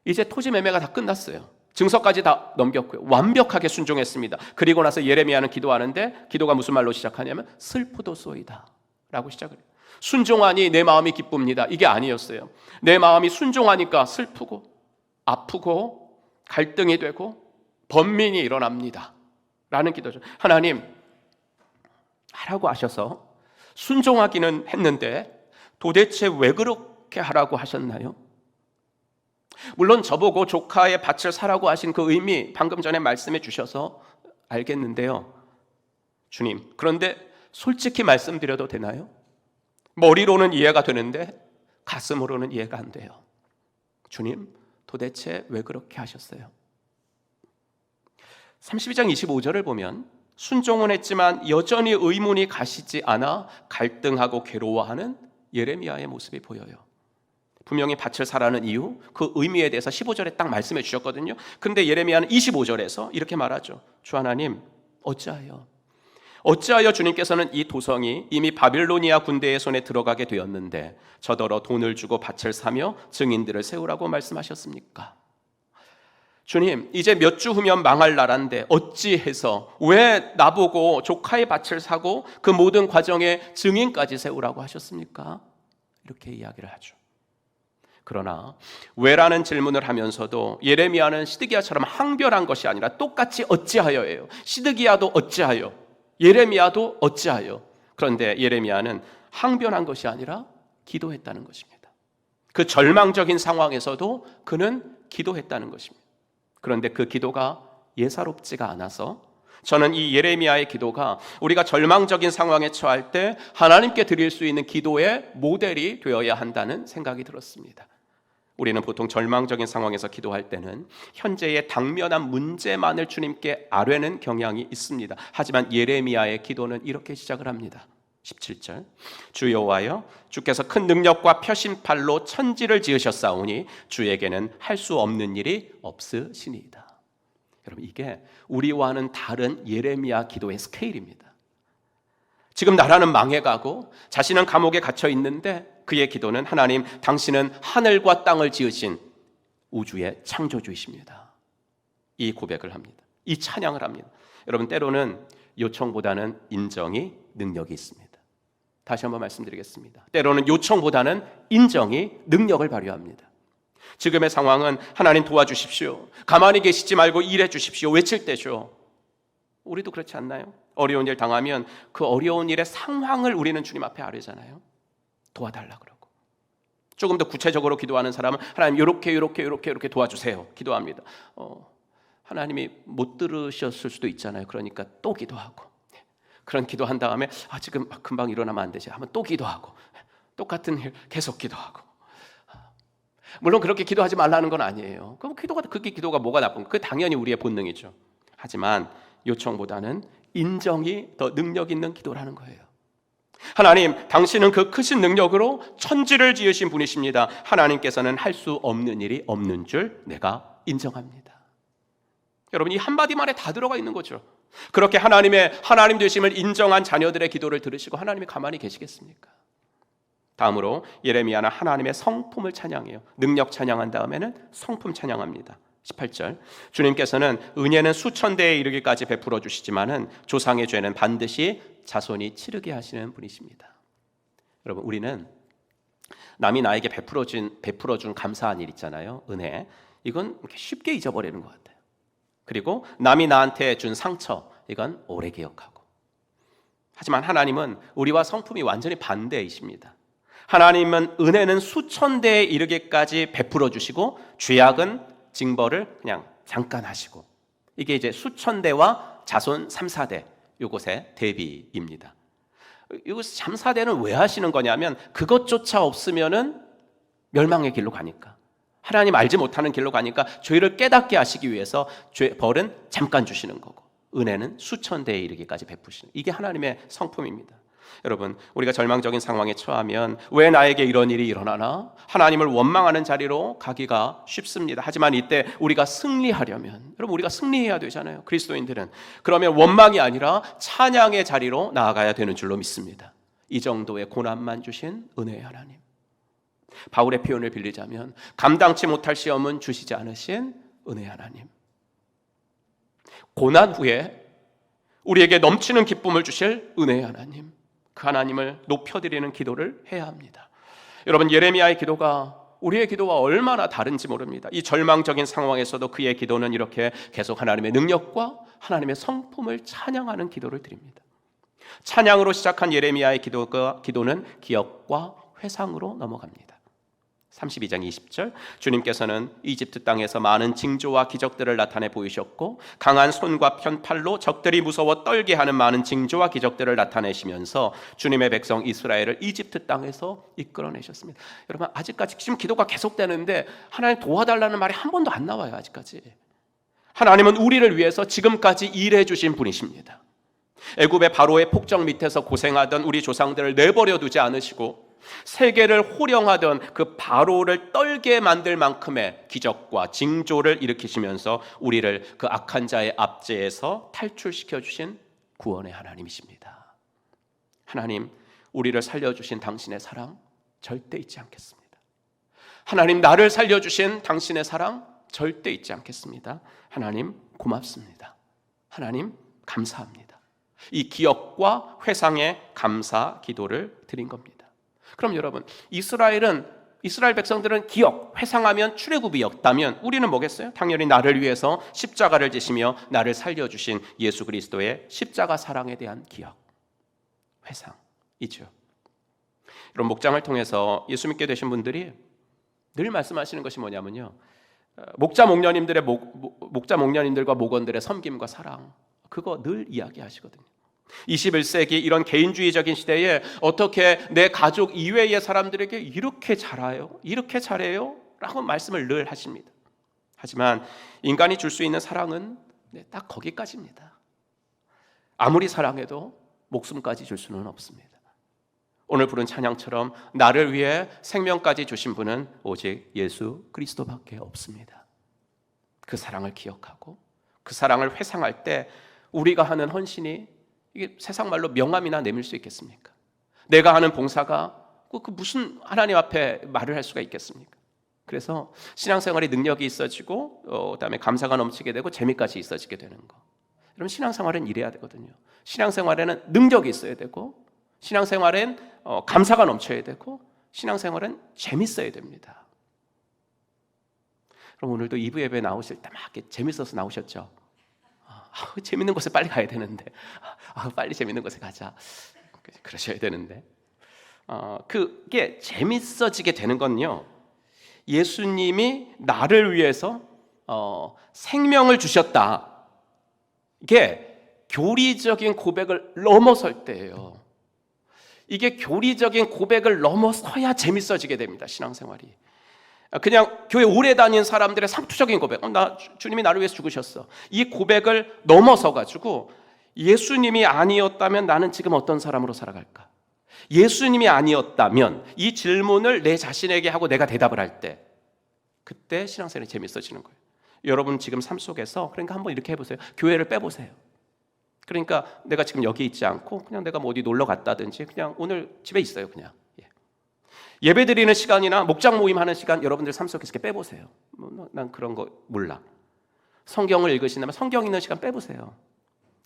이제 토지 매매가 다 끝났어요. 증서까지 다 넘겼고요. 완벽하게 순종했습니다. 그리고 나서 예레미야는 기도하는데 기도가 무슨 말로 시작하냐면 슬프도소이다 라고 시작을 해요. 순종하니 내 마음이 기쁩니다. 이게 아니었어요. 내 마음이 순종하니까 슬프고 아프고 갈등이 되고 번민이 일어납니다 라는 기도죠. 하나님 하라고 하셔서 순종하기는 했는데 도대체 왜 그렇게 하라고 하셨나요? 물론 저보고 조카의 밭을 사라고 하신 그 의미 방금 전에 말씀해 주셔서 알겠는데요. 주님, 그런데 솔직히 말씀드려도 되나요? 머리로는 이해가 되는데 가슴으로는 이해가 안 돼요. 주님, 도대체 왜 그렇게 하셨어요? 32장 25절을 보면 순종은 했지만 여전히 의문이 가시지 않아 갈등하고 괴로워하는 예레미야의 모습이 보여요. 분명히 밭을 사라는 이유, 그 의미에 대해서 15절에 딱 말씀해 주셨거든요. 그런데 예레미야는 25절에서 이렇게 말하죠. 주 하나님, 어찌하여 주님께서는 이 도성이 이미 바빌로니아 군대의 손에 들어가게 되었는데 저더러 돈을 주고 밭을 사며 증인들을 세우라고 말씀하셨습니까? 주님, 이제 몇 주 후면 망할 나라인데 어찌해서 왜 나보고 조카의 밭을 사고 그 모든 과정에 증인까지 세우라고 하셨습니까? 이렇게 이야기를 하죠. 그러나 왜라는 질문을 하면서도 예레미야는 시드기야처럼 항변한 것이 아니라 똑같이 어찌하여예요. 시드기야도 어찌하여, 예레미야도 어찌하여. 그런데 예레미야는 항변한 것이 아니라 기도했다는 것입니다. 그 절망적인 상황에서도 그는 기도했다는 것입니다. 그런데 그 기도가 예사롭지가 않아서 저는 이 예레미야의 기도가 우리가 절망적인 상황에 처할 때 하나님께 드릴 수 있는 기도의 모델이 되어야 한다는 생각이 들었습니다. 우리는 보통 절망적인 상황에서 기도할 때는 현재의 당면한 문제만을 주님께 아뢰는 경향이 있습니다. 하지만 예레미야의 기도는 이렇게 시작을 합니다. 17절, 주 여호와여, 주께서 큰 능력과 표심팔로 천지를 지으셨사오니 주에게는 할 수 없는 일이 없으시니이다. 여러분, 이게 우리와는 다른 예레미야 기도의 스케일입니다. 지금 나라는 망해가고 자신은 감옥에 갇혀 있는데 그의 기도는 하나님, 당신은 하늘과 땅을 지으신 우주의 창조주이십니다. 이 고백을 합니다. 이 찬양을 합니다. 여러분, 때로는 요청보다는 인정이 능력이 있습니다. 다시 한번 말씀드리겠습니다. 때로는 요청보다는 인정이 능력을 발휘합니다. 지금의 상황은 하나님 도와주십시오, 가만히 계시지 말고 일해 주십시오 외칠 때죠. 우리도 그렇지 않나요? 어려운 일 당하면 그 어려운 일의 상황을 우리는 주님 앞에 아뢰잖아요. 도와달라 그러고 조금 더 구체적으로 기도하는 사람은 하나님 이렇게 도와주세요 기도합니다. 하나님이 못 들으셨을 수도 있잖아요. 그러니까 또 기도하고, 그런 기도한 다음에 지금 금방 일어나면 안 되지 하면 또 기도하고, 똑같은 일 계속 기도하고. 물론 그렇게 기도하지 말라는 건 아니에요. 그럼 그게 기도가 뭐가 나쁜 거? 그게 당연히 우리의 본능이죠. 하지만 요청보다는 인정이 더 능력 있는 기도라는 거예요. 하나님, 당신은 그 크신 능력으로 천지를 지으신 분이십니다. 하나님께서는 할 수 없는 일이 없는 줄 내가 인정합니다. 여러분, 이 한마디 말에 다 들어가 있는 거죠. 그렇게 하나님 되심을 인정한 자녀들의 기도를 들으시고 하나님이 가만히 계시겠습니까? 다음으로 예레미야는 하나님의 성품을 찬양해요. 능력 찬양한 다음에는 성품 찬양합니다. 18절, 주님께서는 은혜는 수천 대에 이르기까지 베풀어 주시지만은 조상의 죄는 반드시 자손이 치르게 하시는 분이십니다. 여러분, 우리는 남이 나에게 베풀어 준 감사한 일 있잖아요. 은혜. 이건 쉽게 잊어버리는 것 같아요. 그리고 남이 나한테 준 상처, 이건 오래 기억하고. 하지만 하나님은 우리와 성품이 완전히 반대이십니다. 하나님은 은혜는 수천 대에 이르기까지 베풀어 주시고 죄악은 징벌을 그냥 잠깐 하시고, 이게 이제 수천 대와 자손 3, 4대 이것의 대비입니다. 이거 3, 4대는 왜 하시는 거냐면 그것조차 없으면은 멸망의 길로 가니까, 하나님 알지 못하는 길로 가니까 죄를 깨닫게 하시기 위해서 벌은 잠깐 주시는 거고, 은혜는 수천 대에 이르기까지 베푸시는, 이게 하나님의 성품입니다. 여러분, 우리가 절망적인 상황에 처하면 왜 나에게 이런 일이 일어나나? 하나님을 원망하는 자리로 가기가 쉽습니다. 하지만 이때 우리가 승리하려면, 여러분, 우리가 승리해야 되잖아요. 그리스도인들은. 그러면 원망이 아니라 찬양의 자리로 나아가야 되는 줄로 믿습니다. 이 정도의 고난만 주신 은혜의 하나님. 바울의 표현을 빌리자면 감당치 못할 시험은 주시지 않으신 은혜의 하나님. 고난 후에 우리에게 넘치는 기쁨을 주실 은혜의 하나님, 그 하나님을 높여드리는 기도를 해야 합니다. 여러분, 예레미야의 기도가 우리의 기도와 얼마나 다른지 모릅니다. 이 절망적인 상황에서도 그의 기도는 이렇게 계속 하나님의 능력과 하나님의 성품을 찬양하는 기도를 드립니다. 찬양으로 시작한 예레미야의 기도는 기억과 회상으로 넘어갑니다. 32장 20절, 주님께서는 이집트 땅에서 많은 징조와 기적들을 나타내 보이셨고 강한 손과 편팔로 적들이 무서워 떨게 하는 많은 징조와 기적들을 나타내시면서 주님의 백성 이스라엘을 이집트 땅에서 이끌어내셨습니다. 여러분, 아직까지 지금 기도가 계속되는데 하나님 도와달라는 말이 한 번도 안 나와요. 아직까지. 하나님은 우리를 위해서 지금까지 일해 주신 분이십니다. 애굽의 바로의 폭정 밑에서 고생하던 우리 조상들을 내버려 두지 않으시고 세계를 호령하던 그 바로를 떨게 만들 만큼의 기적과 징조를 일으키시면서 우리를 그 악한 자의 압제에서 탈출시켜 주신 구원의 하나님이십니다. 하나님, 우리를 살려주신 당신의 사랑 절대 잊지 않겠습니다. 하나님, 나를 살려주신 당신의 사랑 절대 잊지 않겠습니다. 하나님, 고맙습니다. 하나님, 감사합니다. 이 기억과 회상의 감사 기도를 드린 겁니다. 그럼 여러분, 이스라엘 백성들은 기억, 회상하면 출애굽이었다면 우리는 뭐겠어요? 당연히 나를 위해서 십자가를 지시며 나를 살려주신 예수 그리스도의 십자가 사랑에 대한 기억, 회상이죠. 이런 목장을 통해서 예수 믿게 되신 분들이 늘 말씀하시는 것이 뭐냐면요, 목자 목녀님들과 목원들의 섬김과 사랑, 그거 늘 이야기하시거든요. 21세기 이런 개인주의적인 시대에 어떻게 내 가족 이외의 사람들에게 이렇게 잘해요? 이렇게 잘해요? 라고 말씀을 늘 하십니다. 하지만 인간이 줄 수 있는 사랑은 딱 거기까지입니다. 아무리 사랑해도 목숨까지 줄 수는 없습니다. 오늘 부른 찬양처럼 나를 위해 생명까지 주신 분은 오직 예수 그리스도밖에 없습니다. 그 사랑을 기억하고 그 사랑을 회상할 때 우리가 하는 헌신이, 이게 세상 말로 명함이나 내밀 수 있겠습니까? 내가 하는 봉사가 그 무슨 하나님 앞에 말을 할 수가 있겠습니까? 그래서 신앙생활에 능력이 있어지고 그다음에 감사가 넘치게 되고 재미까지 있어지게 되는 거. 여러분, 신앙생활은 이래야 되거든요. 신앙생활에는 능력이 있어야 되고, 신앙생활엔 감사가 넘쳐야 되고, 신앙생활은 재밌어야 됩니다. 그럼 오늘도 2부 예배 나오실 때 막 재밌어서 나오셨죠? 재밌는 곳에 빨리 가야 되는데, 빨리 재밌는 곳에 가자. 그러셔야 되는데, 그게 재밌어지게 되는 건요, 예수님이 나를 위해서 생명을 주셨다, 이게 교리적인 고백을 넘어설 때예요. 이게 교리적인 고백을 넘어서야 재밌어지게 됩니다, 신앙생활이. 그냥 교회 오래 다닌 사람들의 상투적인 고백, 주님이 나를 위해서 죽으셨어, 이 고백을 넘어서 가지고 예수님이 아니었다면 나는 지금 어떤 사람으로 살아갈까? 예수님이 아니었다면, 이 질문을 내 자신에게 하고 내가 대답을 할 때, 그때 신앙생활이 재밌어지는 거예요. 여러분 지금 삶 속에서 그러니까 한번 이렇게 해보세요. 교회를 빼보세요. 그러니까 내가 지금 여기 있지 않고 그냥 내가 뭐 어디 놀러 갔다든지 그냥 오늘 집에 있어요. 그냥 예배 드리는 시간이나 목장 모임 하는 시간 여러분들 삶 속에서 이렇게 빼보세요. 난 그런 거 몰라. 성경을 읽으신다면 성경 읽는 시간 빼보세요.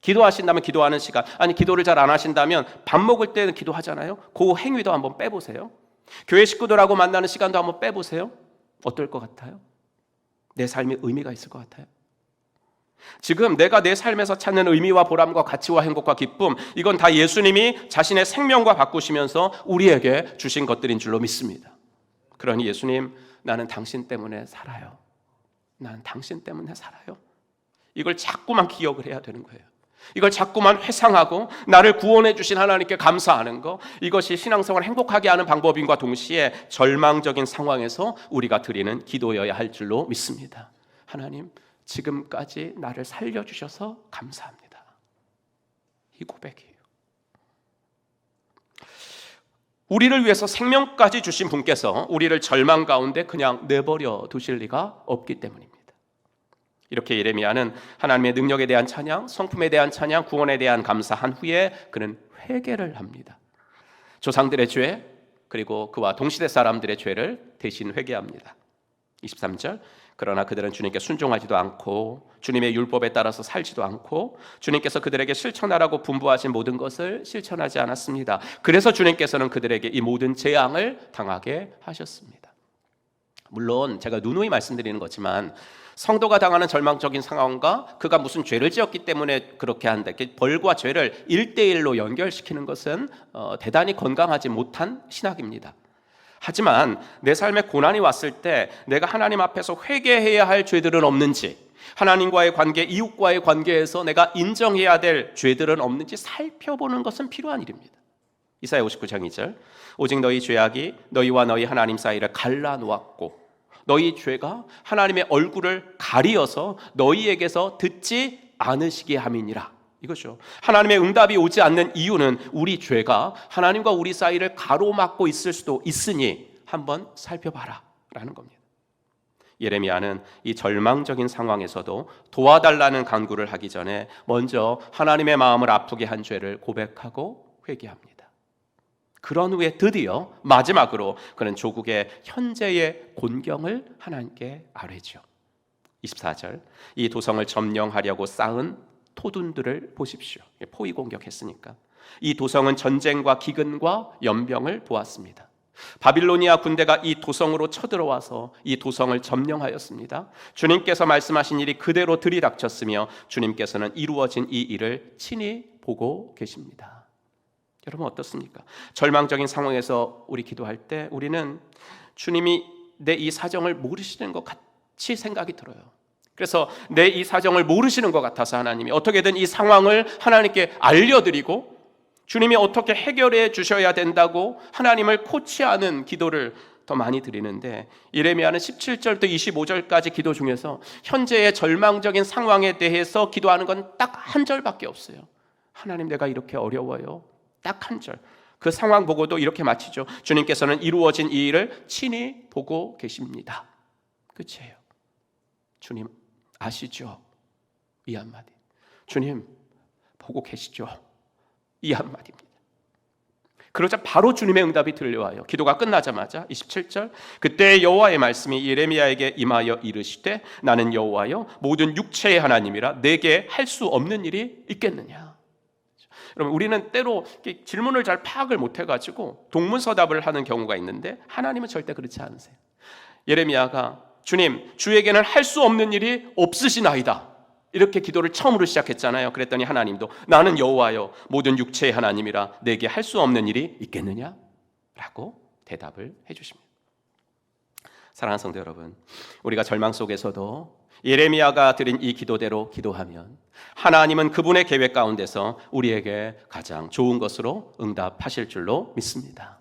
기도하신다면 기도하는 시간, 아니 기도를 잘 안 하신다면 밥 먹을 때는 기도하잖아요. 그 행위도 한번 빼보세요. 교회 식구들하고 만나는 시간도 한번 빼보세요. 어떨 것 같아요? 내 삶에 의미가 있을 것 같아요? 지금 내가 내 삶에서 찾는 의미와 보람과 가치와 행복과 기쁨, 이건 다 예수님이 자신의 생명과 바꾸시면서 우리에게 주신 것들인 줄로 믿습니다. 그러니 예수님, 나는 당신 때문에 살아요. 나는 당신 때문에 살아요. 이걸 자꾸만 기억을 해야 되는 거예요. 이걸 자꾸만 회상하고 나를 구원해 주신 하나님께 감사하는 것, 이것이 신앙생활을 행복하게 하는 방법인과 동시에 절망적인 상황에서 우리가 드리는 기도여야 할 줄로 믿습니다. 하나님, 지금까지 나를 살려주셔서 감사합니다. 이 고백이에요. 우리를 위해서 생명까지 주신 분께서 우리를 절망 가운데 그냥 내버려 두실 리가 없기 때문입니다. 이렇게 예레미야는 하나님의 능력에 대한 찬양, 성품에 대한 찬양, 구원에 대한 감사한 후에 그는 회개를 합니다. 조상들의 죄, 그리고 그와 동시대 사람들의 죄를 대신 회개합니다. 23절, 그러나 그들은 주님께 순종하지도 않고 주님의 율법에 따라서 살지도 않고 주님께서 그들에게 실천하라고 분부하신 모든 것을 실천하지 않았습니다. 그래서 주님께서는 그들에게 이 모든 재앙을 당하게 하셨습니다. 물론 제가 누누이 말씀드리는 거지만 성도가 당하는 절망적인 상황과 그가 무슨 죄를 지었기 때문에 그렇게 한다, 벌과 죄를 1대1로 연결시키는 것은 대단히 건강하지 못한 신학입니다. 하지만 내 삶에 고난이 왔을 때 내가 하나님 앞에서 회개해야 할 죄들은 없는지, 하나님과의 관계, 이웃과의 관계에서 내가 인정해야 될 죄들은 없는지 살펴보는 것은 필요한 일입니다. 이사야 59장 2절, 오직 너희 죄악이 너희와 너희 하나님 사이를 갈라놓았고 너희 죄가 하나님의 얼굴을 가리어서 너희에게서 듣지 않으시게 함이니라. 이거죠. 하나님의 응답이 오지 않는 이유는 우리 죄가 하나님과 우리 사이를 가로막고 있을 수도 있으니 한번 살펴봐라 라는 겁니다. 예레미야는 이 절망적인 상황에서도 도와달라는 간구를 하기 전에 먼저 하나님의 마음을 아프게 한 죄를 고백하고 회개합니다. 그런 후에 드디어 마지막으로 그는 조국의 현재의 곤경을 하나님께 아뢰죠. 24절, 이 도성을 점령하려고 쌓은 토둔들을 보십시오. 포위 공격했으니까. 이 도성은 전쟁과 기근과 연병을 보았습니다. 바빌로니아 군대가 이 도성으로 쳐들어와서 이 도성을 점령하였습니다. 주님께서 말씀하신 일이 그대로 들이닥쳤으며 주님께서는 이루어진 이 일을 친히 보고 계십니다. 여러분 어떻습니까? 절망적인 상황에서 우리 기도할 때 우리는 주님이 내 이 사정을 모르시는 것 같이 생각이 들어요. 그래서 내 이 사정을 모르시는 것 같아서 하나님이 어떻게든 이 상황을 하나님께 알려드리고 주님이 어떻게 해결해 주셔야 된다고 하나님을 코치하는 기도를 더 많이 드리는데, 예레미야는 17절부터 25절까지 기도 중에서 현재의 절망적인 상황에 대해서 기도하는 건 딱 한 절밖에 없어요. 하나님, 내가 이렇게 어려워요. 딱 한 절. 그 상황 보고도 이렇게 마치죠. 주님께서는 이루어진 이 일을 친히 보고 계십니다. 끝이에요. 주님 아시죠? 이 한마디. 주님 보고 계시죠? 이 한마디입니다. 그러자 바로 주님의 응답이 들려와요. 기도가 끝나자마자 27절, 그때 여호와의 말씀이 예레미야에게 임하여 이르시되 나는 여호와여 모든 육체의 하나님이라 내게 할 수 없는 일이 있겠느냐. 여러분, 우리는 때로 질문을 잘 파악을 못해가지고 동문서답을 하는 경우가 있는데 하나님은 절대 그렇지 않으세요. 예레미야가 주님, 주에게는 할 수 없는 일이 없으시나이다, 이렇게 기도를 처음으로 시작했잖아요. 그랬더니 하나님도 나는 여호와여 모든 육체의 하나님이라 내게 할 수 없는 일이 있겠느냐? 라고 대답을 해주십니다. 사랑하는 성도 여러분, 우리가 절망 속에서도 예레미야가 드린 이 기도대로 기도하면 하나님은 그분의 계획 가운데서 우리에게 가장 좋은 것으로 응답하실 줄로 믿습니다.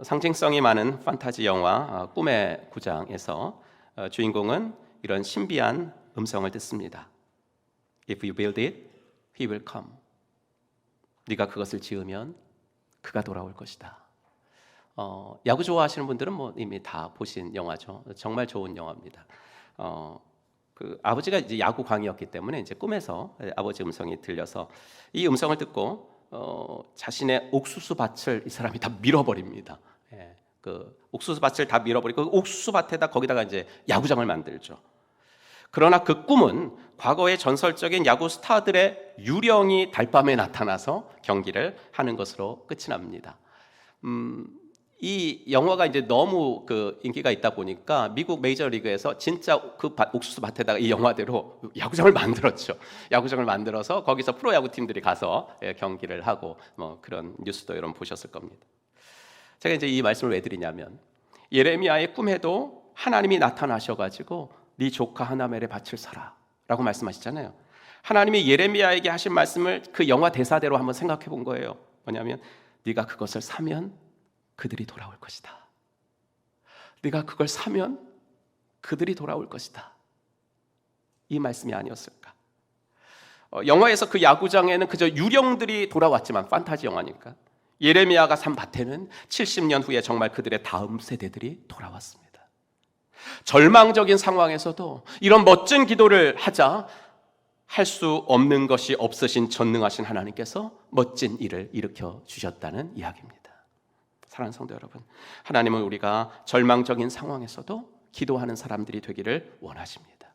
상징성이 많은 판타지 영화 꿈의 구장에서 주인공은 이런 신비한 음성을 듣습니다. If you build it, he will come. 네가 그것을 지으면 그가 돌아올 것이다. 야구 좋아하시는 분들은 뭐 이미 다 보신 영화죠. 정말 좋은 영화입니다. 그 아버지가 이제 야구광이었기 때문에 이제 꿈에서 아버지 음성이 들려서 이 음성을 듣고 자신의 옥수수 밭을 이 사람이 다 밀어버립니다. 예, 그 옥수수 밭을 다 밀어버리고 그 옥수수 밭에다 거기다가 이제 야구장을 만들죠. 그러나 그 꿈은 과거의 전설적인 야구 스타들의 유령이 달밤에 나타나서 경기를 하는 것으로 끝이 납니다. 이 영화가 이제 너무 그 인기가 있다 보니까 미국 메이저리그에서 진짜 그 옥수수 밭에다가 이 영화대로 야구장을 만들었죠. 야구장을 만들어서 거기서 프로야구 팀들이 가서 경기를 하고 뭐 그런 뉴스도 여러분 보셨을 겁니다. 제가 이제 이 말씀을 왜 드리냐면 예레미야의 꿈에도 하나님이 나타나셔가지고 네 조카 하나멜의 밭을 사라라고 말씀하시잖아요. 하나님이 예레미야에게 하신 말씀을 그 영화 대사대로 한번 생각해 본 거예요. 뭐냐면 네가 그것을 사면 그들이 돌아올 것이다. 네가 그걸 사면 그들이 돌아올 것이다. 이 말씀이 아니었을까? 영화에서 그 야구장에는 그저 유령들이 돌아왔지만 판타지 영화니까 예레미야가 산 밭에는 70년 후에 정말 그들의 다음 세대들이 돌아왔습니다. 절망적인 상황에서도 이런 멋진 기도를 하자 할 수 없는 것이 없으신 전능하신 하나님께서 멋진 일을 일으켜 주셨다는 이야기입니다. 사랑하는 성도 여러분, 하나님은 우리가 절망적인 상황에서도 기도하는 사람들이 되기를 원하십니다.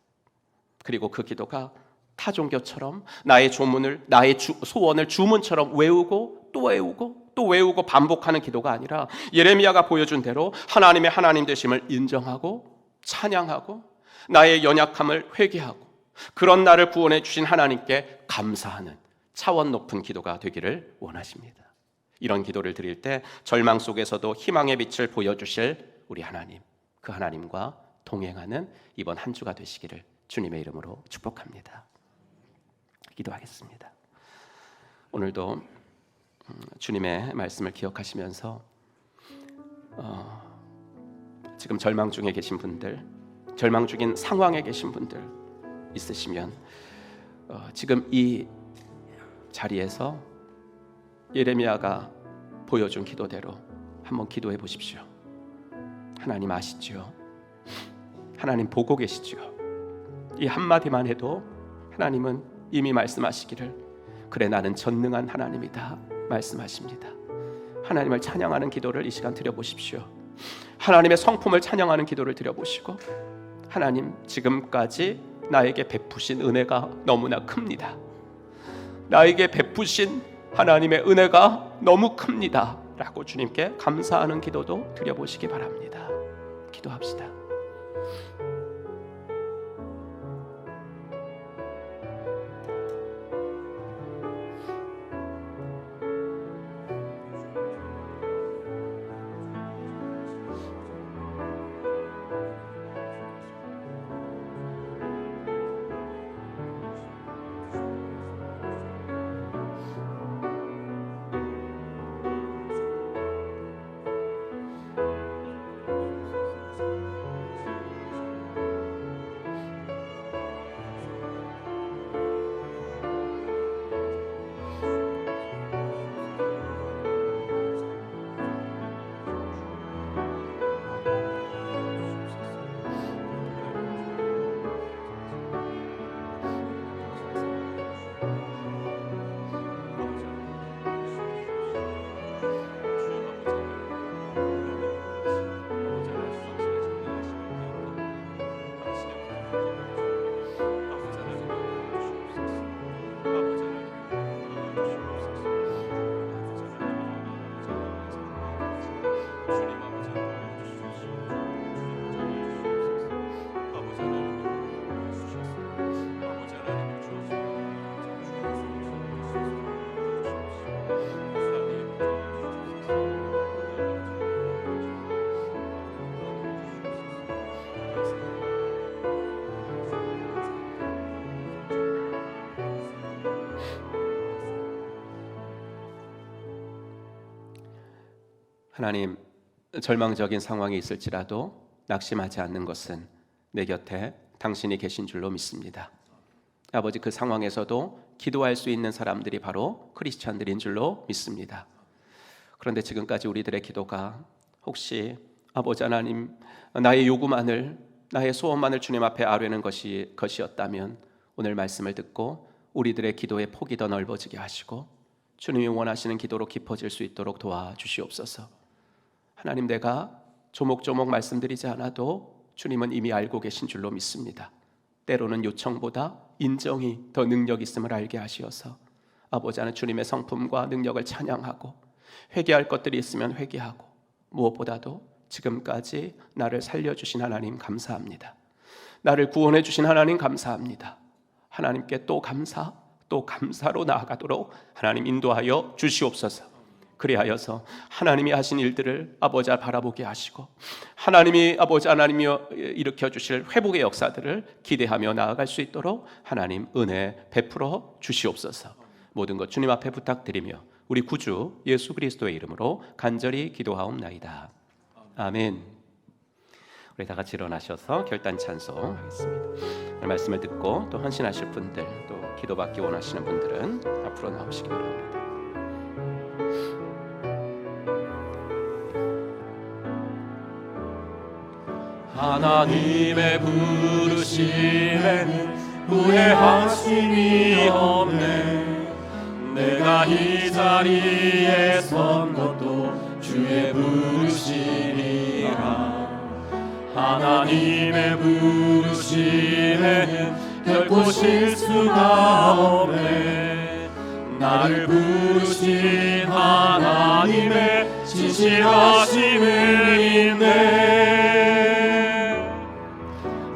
그리고 그 기도가 타 종교처럼 나의 조문을, 나의 소원을 주문처럼 외우고 또 외우고 또 외우고 반복하는 기도가 아니라 예레미야가 보여준 대로 하나님의 하나님 되심을 인정하고 찬양하고 나의 연약함을 회개하고 그런 나를 구원해 주신 하나님께 감사하는 차원 높은 기도가 되기를 원하십니다. 이런 기도를 드릴 때 절망 속에서도 희망의 빛을 보여주실 우리 하나님, 그 하나님과 동행하는 이번 한 주가 되시기를 주님의 이름으로 축복합니다. 기도하겠습니다. 오늘도 주님의 말씀을 기억하시면서 지금 절망 중에 계신 분들, 절망 중인 상황에 계신 분들 있으시면 지금 이 자리에서 예레미야가 보여준 기도대로 한번 기도해 보십시오. 하나님 아시지요? 하나님 보고 계시지요? 이 한마디만 해도 하나님은 이미 말씀하시기를 그래 나는 전능한 하나님이다 말씀하십니다. 하나님을 찬양하는 기도를 이 시간 드려보십시오. 하나님의 성품을 찬양하는 기도를 드려보시고 하나님 지금까지 나에게 베푸신 은혜가 너무나 큽니다. 나에게 베푸신 하나님의 은혜가 너무 큽니다 라고 주님께 감사하는 기도도 드려보시기 바랍니다. 기도합시다. 하나님, 절망적인 상황에 있을지라도 낙심하지 않는 것은 내 곁에 당신이 계신 줄로 믿습니다. 아버지, 그 상황에서도 기도할 수 있는 사람들이 바로 크리스찬들인 줄로 믿습니다. 그런데 지금까지 우리들의 기도가 혹시 아버지 하나님, 나의 요구만을, 나의 소원만을 주님 앞에 아뢰는 것이었다면 오늘 말씀을 듣고 우리들의 기도의 폭이 더 넓어지게 하시고 주님이 원하시는 기도로 깊어질 수 있도록 도와주시옵소서. 하나님, 내가 조목조목 말씀드리지 않아도 주님은 이미 알고 계신 줄로 믿습니다. 때로는 요청보다 인정이 더 능력 있음을 알게 하시어서 아버지 하나님, 주님의 성품과 능력을 찬양하고 회개할 것들이 있으면 회개하고 무엇보다도 지금까지 나를 살려주신 하나님 감사합니다. 나를 구원해 주신 하나님 감사합니다. 하나님께 또 감사, 또 감사로 나아가도록 하나님 인도하여 주시옵소서. 그리하여서 하나님이 하신 일들을 아버지 바라보게 하시고 하나님이 아버지 하나님이 일으켜 주실 회복의 역사들을 기대하며 나아갈 수 있도록 하나님 은혜 베풀어 주시옵소서. 모든 것 주님 앞에 부탁드리며 우리 구주 예수 그리스도의 이름으로 간절히 기도하옵나이다. 아멘. 우리 다 같이 일어나셔서 결단 찬송하겠습니다. 말씀을 듣고 또 헌신하실 분들, 또 기도받기 원하시는 분들은 앞으로 나오시기 바랍니다. 하나님의 부르심에는 후회하심이 없네. 내가 이 자리에 선 것도 주의 부르심이라. 하나님의 부르심에는 결코 실수가 없네. 나를 부르신 하나님의 진실하심을 믿네.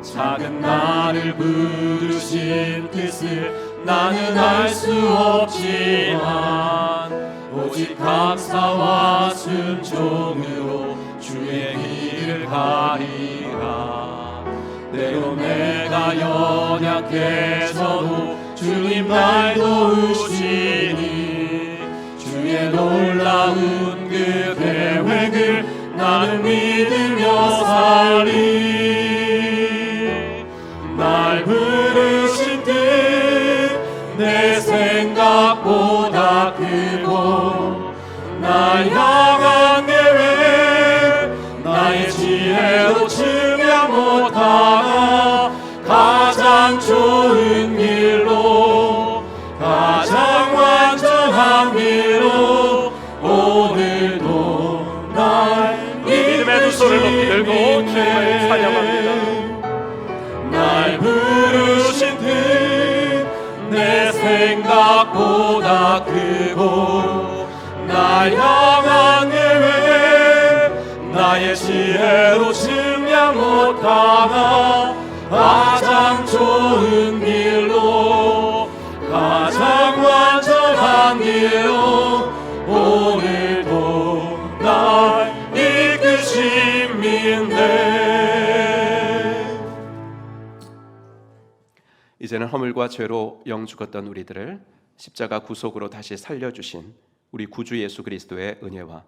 작은 나를 부르신 뜻을 나는 알 수 없지만 오직 감사와 순종으로 주의 길을 가리라. 때로 내가 연약해서도 주님 날 도우시니 주의 놀라운 그 계획을 나는 믿으며 살리. 날 부르신 뜻 내 생각보다 크고 날 향한 계획 나의 지혜로 측량 못하나 가장 좋은 길로 가장 완전한 길로 오늘도 날 믿음의 두 손을 높이 들고 주님을 찬양합니다. 날 부르신 뜻 내 생각보다 크고 날 향한 계획 나의 지혜로 측량 못하나 가장 좋은 길로 가장 완전한 길로 오늘도 날 이끄심인데. 이제는 허물과 죄로 영 죽었던 우리들을 십자가 구속으로 다시 살려주신 우리 구주 예수 그리스도의 은혜와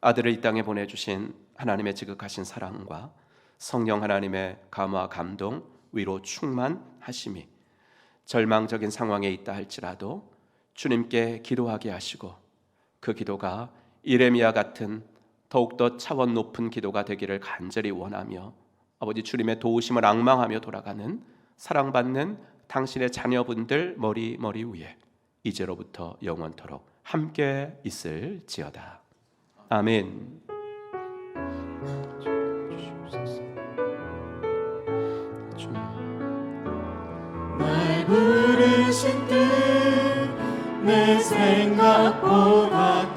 아들을 이 땅에 보내주신 하나님의 지극하신 사랑과 성령 하나님의 감화 감동 위로 충만하심이 절망적인 상황에 있다 할지라도 주님께 기도하게 하시고 그 기도가 이레미야 같은 더욱더 차원 높은 기도가 되기를 간절히 원하며 아버지 주님의 도우심을 앙망하며 돌아가는 사랑받는 당신의 자녀분들 머리 위에 이제로부터 영원토록 함께 있을지어다. 아멘. 날 부르신 뜻 내 생각보다